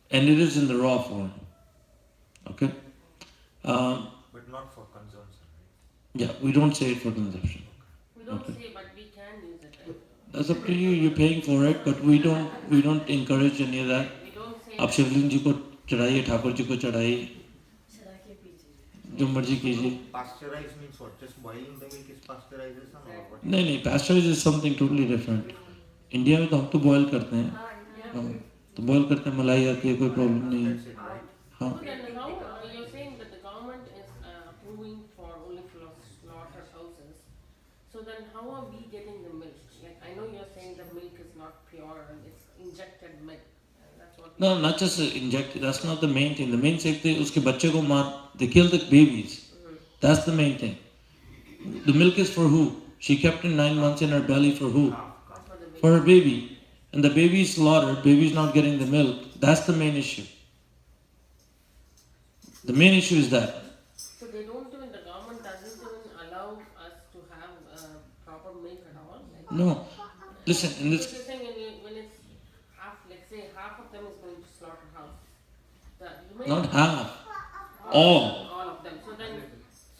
and it is in the raw form. Okay. But not for consumption, right? Yeah, we don't say it for consumption. We don't Okay. say, but we can use it, right? That's up to you. You're paying for it, but we don't encourage any of that. We don't say. आप शिवलिंग जी को चढ़ाइए, ठाकुर जी को चढ़ाइए, जो मर्जी कीजिए. Pasteurized means what? Just boiling the milk is pasteurization or what? नहीं, pasteurized is something totally different. India में तो हम तो बॉयल करते हैं. हम तो बॉयल करते हैं, मलाई आती है, कोई प्रॉब्लम नहीं है. That's it, right? हाँ. So then how, you're saying that the government is approving for only slaughterhouses. So then how are we getting the milk? Like, I know you're saying the milk is not pure and it's injected milk. That's what. No, not just injected. That's not the main thing. The main thing is उसके बच्चे को मार, they kill the babies. That's the main thing. The milk is for who? She kept it 9 months in her belly for who? That's for the milk. For her baby. And the baby is slaughtered, baby's not getting the milk. That's the main issue. The main issue is that. So they don't even, the government doesn't even allow us to have proper milk at all? Like, No. Listen, in so this. you're saying when it's half, let's say half of them is going to slaughterhouse. The remaining- Not half. All. All of them. So then,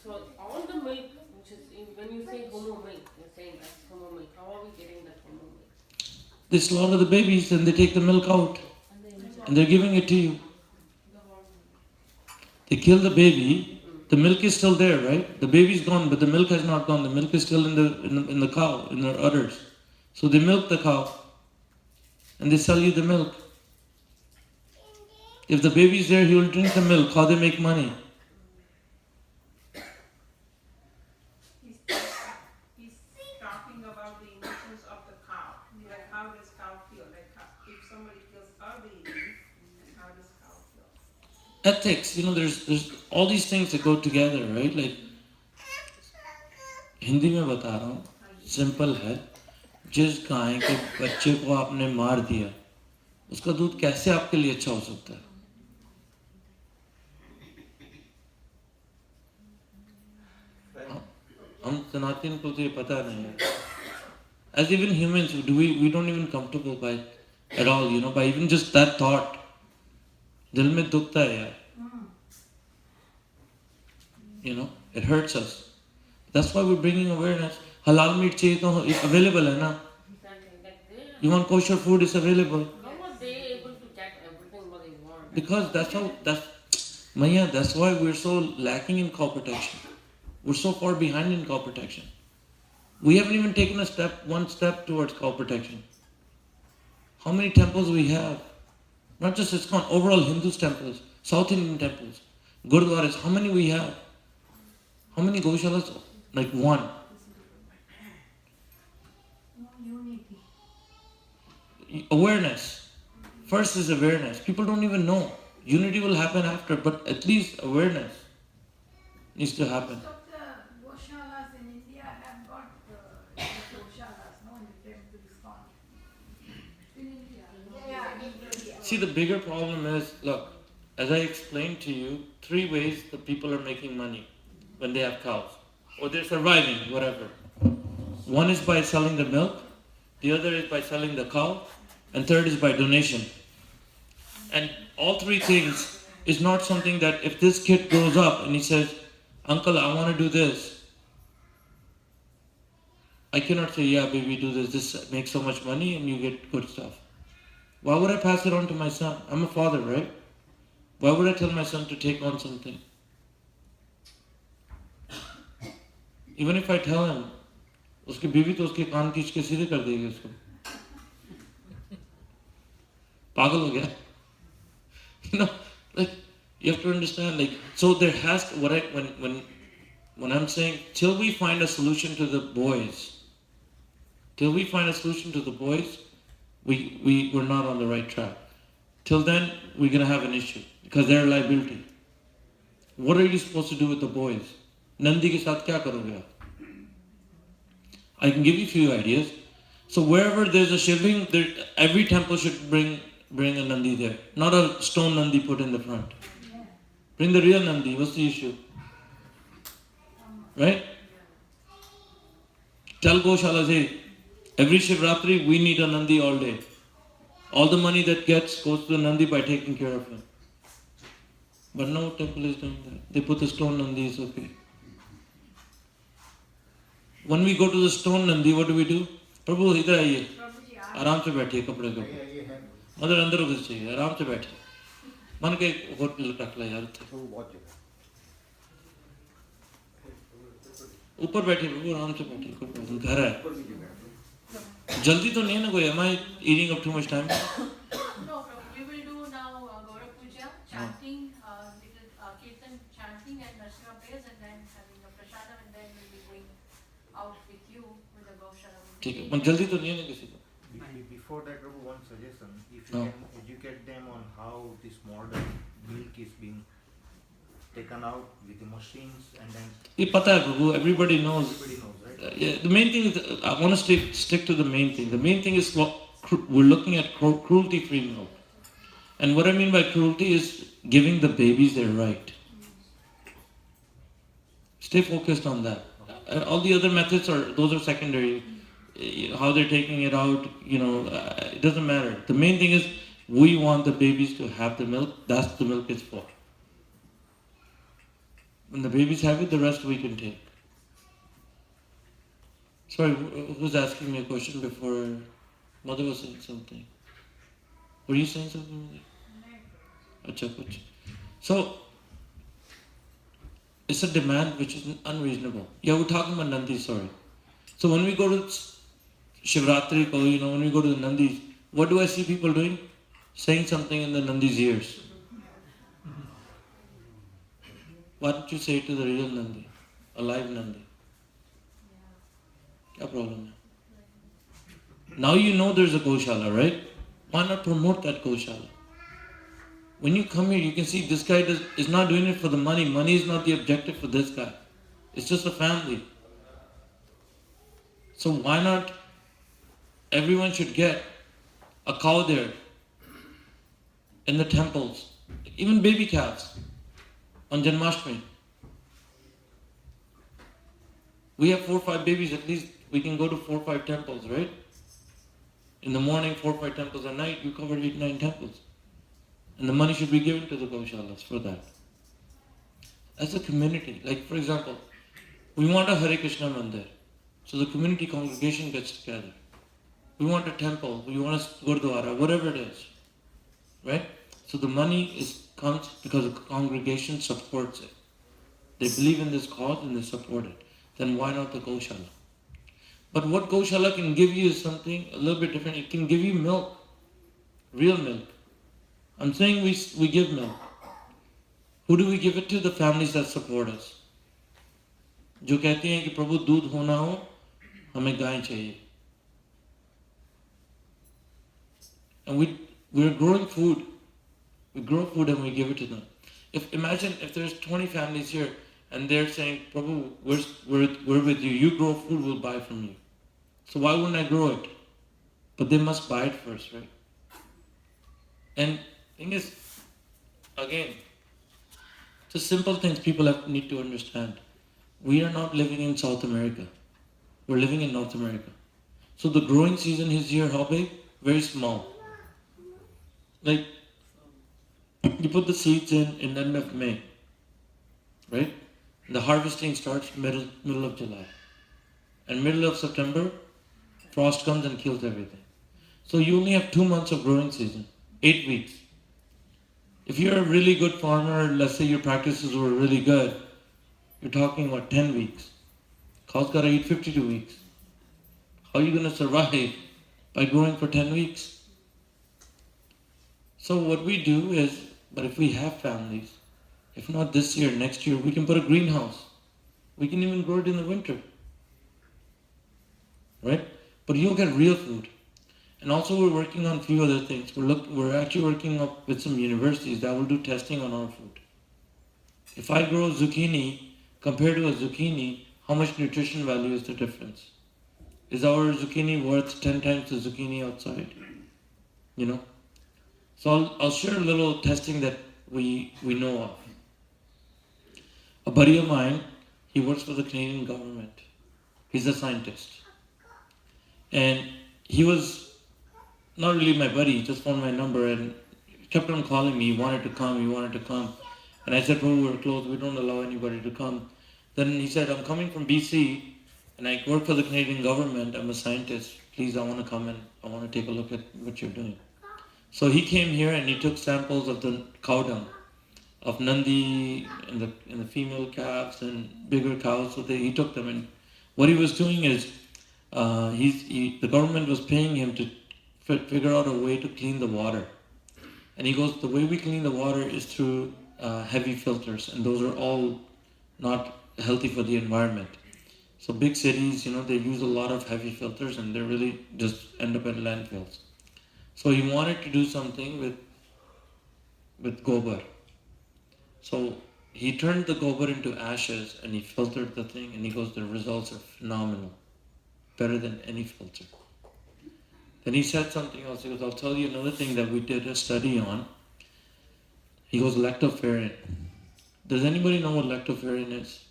so all the milk, which is, when you say homo milk, you're saying that's homo milk. How are we getting that homo milk? They slaughter the babies and they take the milk out. And they're giving it to you. They kill the baby. The milk is still there, right? The baby's gone, but the milk has not gone. The milk is still in the cow, in their udders. So they milk the cow. And they sell you the milk. If the baby's there, he will drink the milk. How they make money? He's talking about the emotions of the cow. Like, how does cow feel? Like, if somebody kills a baby, how does cow feel? Ethics, you know, there's all these things that go together, right? Like, Hindi में बता रहा हूँ, simple है. जिस गाय के बच्चे को आपने मार दिया, उसका दूध कैसे आपके लिए अच्छा हो सकता है? हम सनातन को तो ये पता नहीं है. As even humans, we don't even comfortable by at all, you know, by even just that thought. दिल में दुखता है यार. It hurts us. That's why we're bringing awareness. Halal meat chahiye to available hai na. Exactly. Like they You want kosher food, it's available. how are they able to get everything what they want? Because that's why we're so lacking in cow protection. We're so far behind in cow protection. We haven't even taken one step towards cow protection. How many temples we have? Not just ISKCON, overall Hindu temples, South Indian temples, Gurdwaras, how many we have? How many Goshalas? Like one. No unity. Awareness. First is awareness. People don't even know. Unity will happen after, but at least awareness needs to happen. Most of the Goshalas in India have got Goshalas, no, in the temple ISKCON. In India. Yeah, in India. See, the bigger problem is, look, as I explained to you, 3 ways the people are making money when they have cows. Or they're surviving, whatever. One is by selling the milk, the other is by selling the cow, and third is by donation. And all 3 things is not something that if this kid grows up and he says, Uncle, I want to do this, I cannot say, yeah, baby, do this makes so much money and you get good stuff. Why would I pass it on to my son? I'm a father, right? Why would I tell my son to take on something? Even if I tell him, उसकी बीवी तो उसके कान खींच के सीधे कर देगी उसको. पागल हो गया. Like you have to understand. Like so, there has to, when I'm saying till we find a solution to the boys, we're not on the right track. Till then, we're gonna have an issue because they're a liability. What are you supposed to do with the boys? Nandi ke saath kya karoge aap? I can give you a few ideas. So wherever there's a shivling, every temple should bring a Nandi there. Not a stone Nandi put in the front. Bring the real Nandi. What's the issue? Right? Tell Goshalas, hey, every Shivratri we need a Nandi all day. All the money that gets goes to the Nandi by taking care of him. But no temple is doing that. They put the stone Nandi, it's okay. When we go to the stone Nandi, what do? Prabhu, idhar aaiye. आराम से बैठिए कपड़े के ऊपर. Mother अंदर घुस जाइए, आराम से बैठिए. मन के होटल रख ला यार. ऊपर बैठिए प्रभु, आराम से बैठिए. कोई प्रॉब्लम, घर है. जल्दी तो नहीं है ना कोई. Am I eating up too much time? No, we will do now Gaurav Puja, chanting, little Kirtan chanting and Narsimha prayers, and then having a prasadam, and then we'll be going out with you with the Gaushala. ठीक है. पर जल्दी तो नहीं है ना किसी को. Before that, Prabhu, one suggestion. If you can educate them on how this modern milk is being taken out with the machines and then... ये पता है प्रभु. Everybody knows. Everybody knows, right? Yeah, the main thing is, I want to stick to the main thing. The main thing is we're looking at cruelty-free milk. And what I mean by cruelty is giving the babies their right. Stay focused on that. All the other methods those are secondary. How they're taking it out, it doesn't matter. The main thing is we want the babies to have the milk. That's the milk is for. When the babies have it, the rest we can take. Sorry, who's asking me a question before? Mother was saying something. Were you saying something? Achha, kuch. So, it's a demand which is unreasonable. Yeah, we're talking about Nandi, sorry. So when we go to Shivratri, when we go to the Nandis, what do I see people doing? Saying something in the Nandi's ears. Why don't you say it to the real Nandi? A live Nandi. What problem hai? Now you know there's a Goshala, right? Why not promote that Goshala? When you come here, you can see this guy is not doing it for the money. Money is not the objective for this guy. It's just a family. So why not everyone should get a cow there in the temples, even baby calves on Janmashtami. We have 4 or 5 babies, at least we can go to 4 or 5 temples, right? In the morning, 4 or 5 temples, at night you cover 8 or 9 temples. And the money should be given to the Gaushalas for that. as a community. Like for example, we want a Hare Krishna mandir. So the community congregation gets together. We want a temple, we want a gurdwara, whatever it is. Right? So the money comes because the congregation supports it. They believe in this cause and they support it. Then why not the Goshala? But what Goshala can give you is something a little bit different. It can give you milk, real milk. I'm saying we give milk. Who do we give it to? The families that support us. जो कहते हैं कि प्रभु दूध होना हो, हमें गाय चाहिए. And we're growing food. We grow food and we give it to them. Imagine if there's 20 families here and they're saying, Prabhu, we're with you. You grow food, we'll buy from you. So why wouldn't I grow it? But they must buy it first, right? And thing is, again, just simple things people need to understand. We are not living in South America. We're living in North America. So the growing season is here, how big? Very small. Like, you put the seeds in the end of May, right? The harvesting starts middle of July. And middle of September, frost comes and kills everything. So you only have 2 months of growing season, 8 weeks. If you're a really good farmer, let's say your practices were really good, you're talking about 10 weeks. Cow's gotta eat 52 weeks. How are you gonna survive by growing for 10 weeks? So what we do is, but if we have families, if not this year, next year, we can put a greenhouse. We can even grow it in the winter. Right? But you'll get real food. And also we're working on a few other things. We're actually working up with some universities that will do testing on our food. If I grow zucchini, compared to a zucchini, how much nutrition value is the difference? Is our zucchini worth 10 times the zucchini outside? You know? So I'll share a little testing that we know of. A buddy of mine, he works for the Canadian government. He's a scientist. And he was not really my buddy, he just found my number and kept on calling me. He wanted to come. And I said, we're closed, we don't allow anybody to come. Then he said, I'm coming from BC and I work for the Canadian government, I'm a scientist. Please, I want to come and I want to take a look at what you're doing. So he came here and he took samples of the cow dung, of Nandi and the female calves and bigger cows. So he took them, and what he was doing is, the government was paying him to figure out a way to clean the water. And he goes, the way we clean the water is through heavy filters, and those are all not healthy for the environment. So big cities, they use a lot of heavy filters and they really just end up at landfills. So he wanted to do something with gobar. So he turned the gobar into ashes and he filtered the thing, and he goes, the results are phenomenal. Better than any filter. Then he said something else. He goes, I'll tell you another thing that we did a study on. He goes, lactoferrin. Does anybody know what lactoferrin is?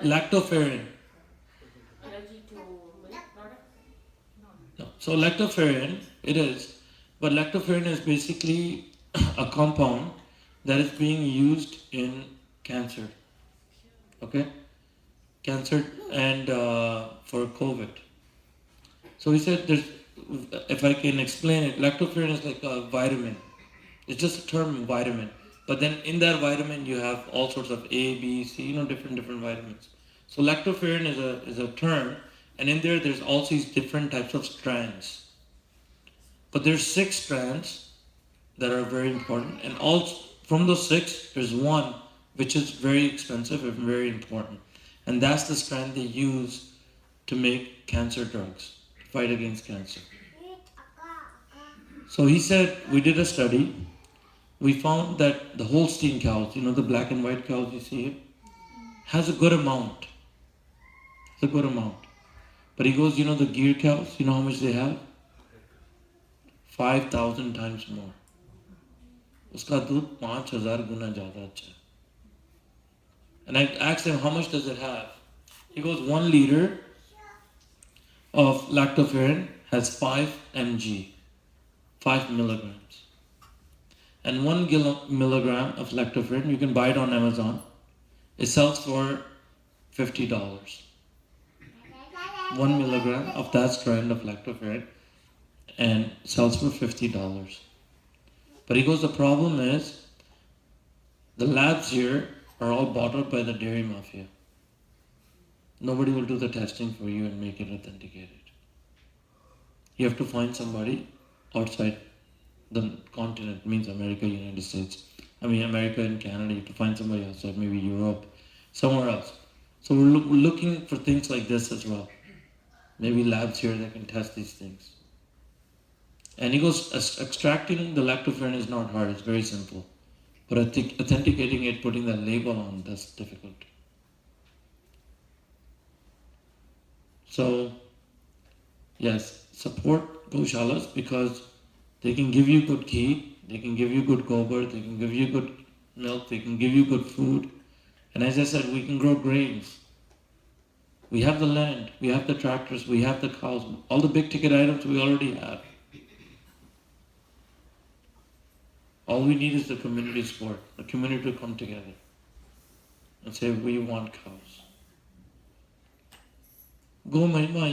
Lactoferrin. Allergy to milk product? No. So lactoferrin, it is. But lactoferrin is basically a compound that is being used in cancer. Okay? Cancer and for COVID. So he said, if I can explain it, lactoferrin is like a vitamin. It's just a term, vitamin. But then in that vitamin you have all sorts of A, B, C, different vitamins. So lactoferrin is a term, and in there's also these different types of strands. But there's 6 strands that are very important, and all from those 6, there's one which is very expensive and very important. And that's the strand they use to make cancer drugs, to fight against cancer. So he said, we did a study. We found that the Holstein cows, the black and white cows you see here, has a good amount. It's a good amount. But he goes, the Gir cows, how much they have? 5,000 times more. Uska doodh 5,000 guna zyada acha hai. And I asked him, how much does it have? He goes, 1 liter of lactoferrin has 5 mg, 5 milligrams. And 1 milligram of lactoferrin, you can buy it on Amazon. It sells for $50. 1 milligram of that strand of lactoferrin and sells for $50. But he goes, the problem is the labs here are all bought out by the dairy mafia. Nobody will do the testing for you and make it authenticated. You have to find somebody outside the continent, means America, United States. America and Canada, you have to find somebody outside, maybe Europe, somewhere else. So we're looking for things like this as well. Maybe labs here that can test these things. And he goes, extracting the lactoferrin is not hard, it's very simple. But I think authenticating it, putting that label on, that's difficult. So, yes, support goshalas because they can give you good ghee, they can give you good gobar, they can give you good milk, they can give you good food. And as I said, we can grow grains. We have the land, we have the tractors, we have the cows, all the big ticket items we already have. All we need is the community support, the community to come together and say, we want cows. Go Mahima,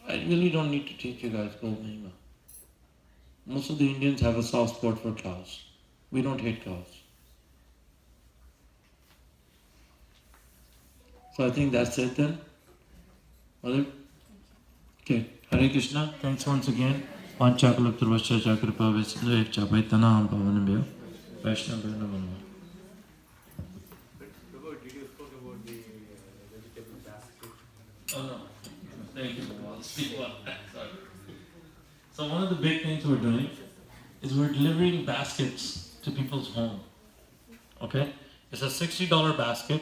I really don't need to teach you guys Go Mahima. Most of the Indians have a soft spot for cows. We don't hate cows. So I think that's it then. Mother? Okay. Hare Krishna. Thanks once again. Panchakalak Turvasya Chakripa Vesindra Chapaitana Pavanabhya Vaishnava Namo. Did you spoke about the vegetable basket? Oh no. Thank you. I'll speak one. Sorry. So one of the big things we're doing is we're delivering baskets to people's home. Okay? It's a $60 basket.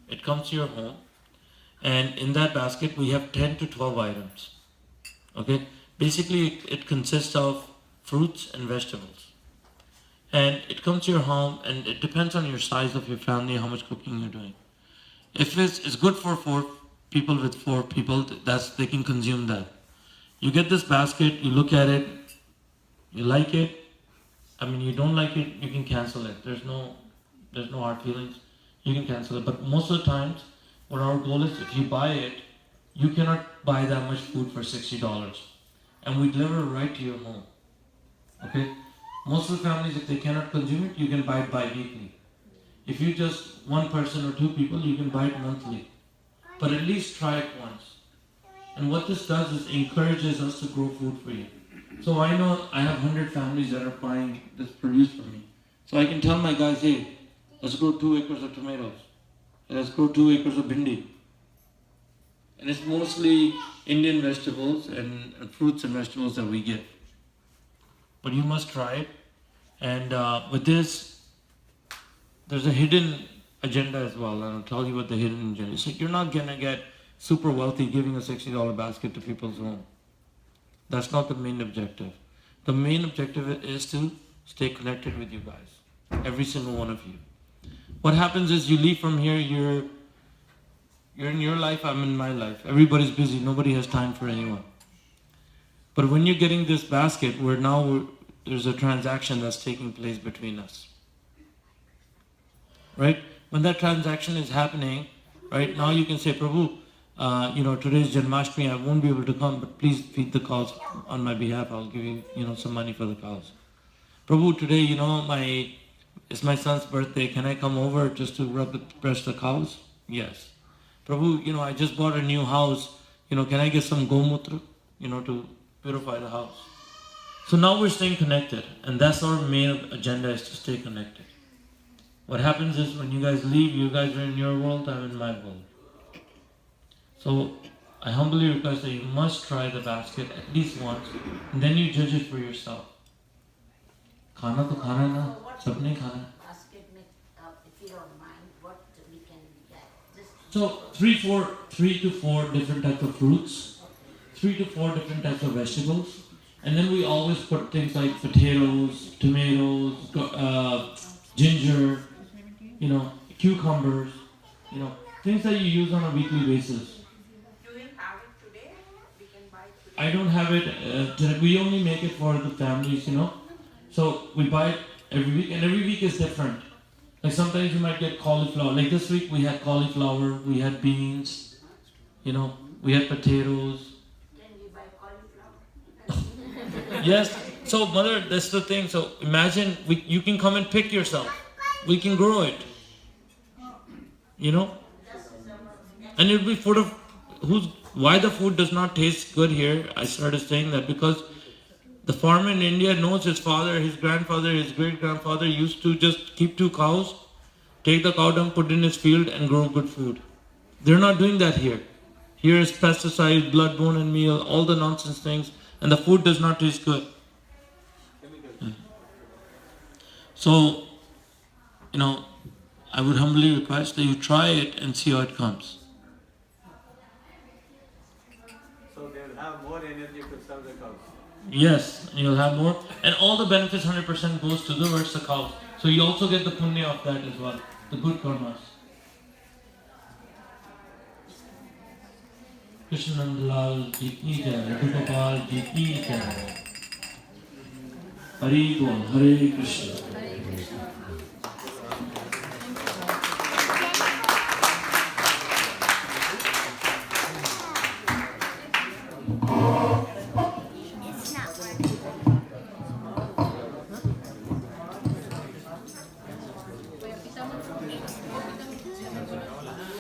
It comes to your home. And in that basket we have 10 to 12 items. Okay? Basically it consists of fruits and vegetables. And it comes to your home and it depends on your size of your family, how much cooking you're doing. If it's good for 4 people with 4 people, they can consume that. You get this basket, you look at it, you like it, you don't like it, you can cancel it. There's no hard feelings, you can cancel it. But most of the times, what our goal is, if you buy it, you cannot buy that much food for $60. And we deliver it right to your home. Okay? Most of the families, if they cannot consume it, you can buy it bi-weekly. If you just 1 person or 2 people, you can buy it monthly. But at least try it once. And what this does is encourages us to grow food for you. So I know I have 100 families that are buying this produce from me. So I can tell my guys, hey, let's grow 2 acres of tomatoes. Let's grow 2 acres of bhindi. And it's mostly Indian vegetables and fruits and vegetables that we give. But you must try it. And with this, there's a hidden agenda as well. And I'll tell you what the hidden agenda is. So you're not going to get super wealthy giving a $60 basket to people's home. That's not the main objective. The main objective is to stay connected with you guys. Every single one of you. What happens is you leave from here, you're in your life, I'm in my life. Everybody's busy, nobody has time for anyone. But when you're getting this basket, there's a transaction that's taking place between us. Right? When that transaction is happening, right, now you can say, Prabhu, today's Janmashtami, I won't be able to come, but please feed the cows on my behalf. I'll give you, some money for the cows. Prabhu, today, it's my son's birthday. Can I come over just to brush the cows? Yes. Prabhu, I just bought a new house. Can I get some gomutra, to purify the house? So now we're staying connected, and that's our main agenda, is to stay connected. What happens is when you guys leave, you guys are in your world, I'm in my world. So I humbly request that you must try the basket at least once, and then you judge it for yourself. Khana to khana na, sab nahi khana. Basket mein, if you don't mind, what we can get. So 3 to 4 different types of fruits, 3 to 4 different types of vegetables, and then we always put things like potatoes, tomatoes, ginger, cucumbers, things that you use on a weekly basis. Do you have it today? We can buy it today. I don't have it, we only make it for the families, So we buy it every week, and every week is different. Like sometimes you might get cauliflower. Like this week we had cauliflower, we had beans, we had potatoes. Can we buy cauliflower? Yes. So mother, that's the thing. So imagine you can come and pick yourself. We can grow it. And it'll be food of why the food does not taste good here. I started saying that because the farmer in India knows his father, his grandfather, his great-grandfather used to just keep 2 cows, take the cow dung, put it in his field and grow good food. They're not doing that here. Here is pesticides, blood, bone and meal, all the nonsense things, and the food does not taste good. So, I would humbly request that you try it and see how it comes. So they will have more energy to serve the cows. Yes, and you'll have more. And all the benefits 100% goes towards the cows. So you also get the punya of that as well, the good karmas. Krishna Nandlal ji ki jai, Gopal ji ki jai. Hari Bol, Hare Krishna. Hare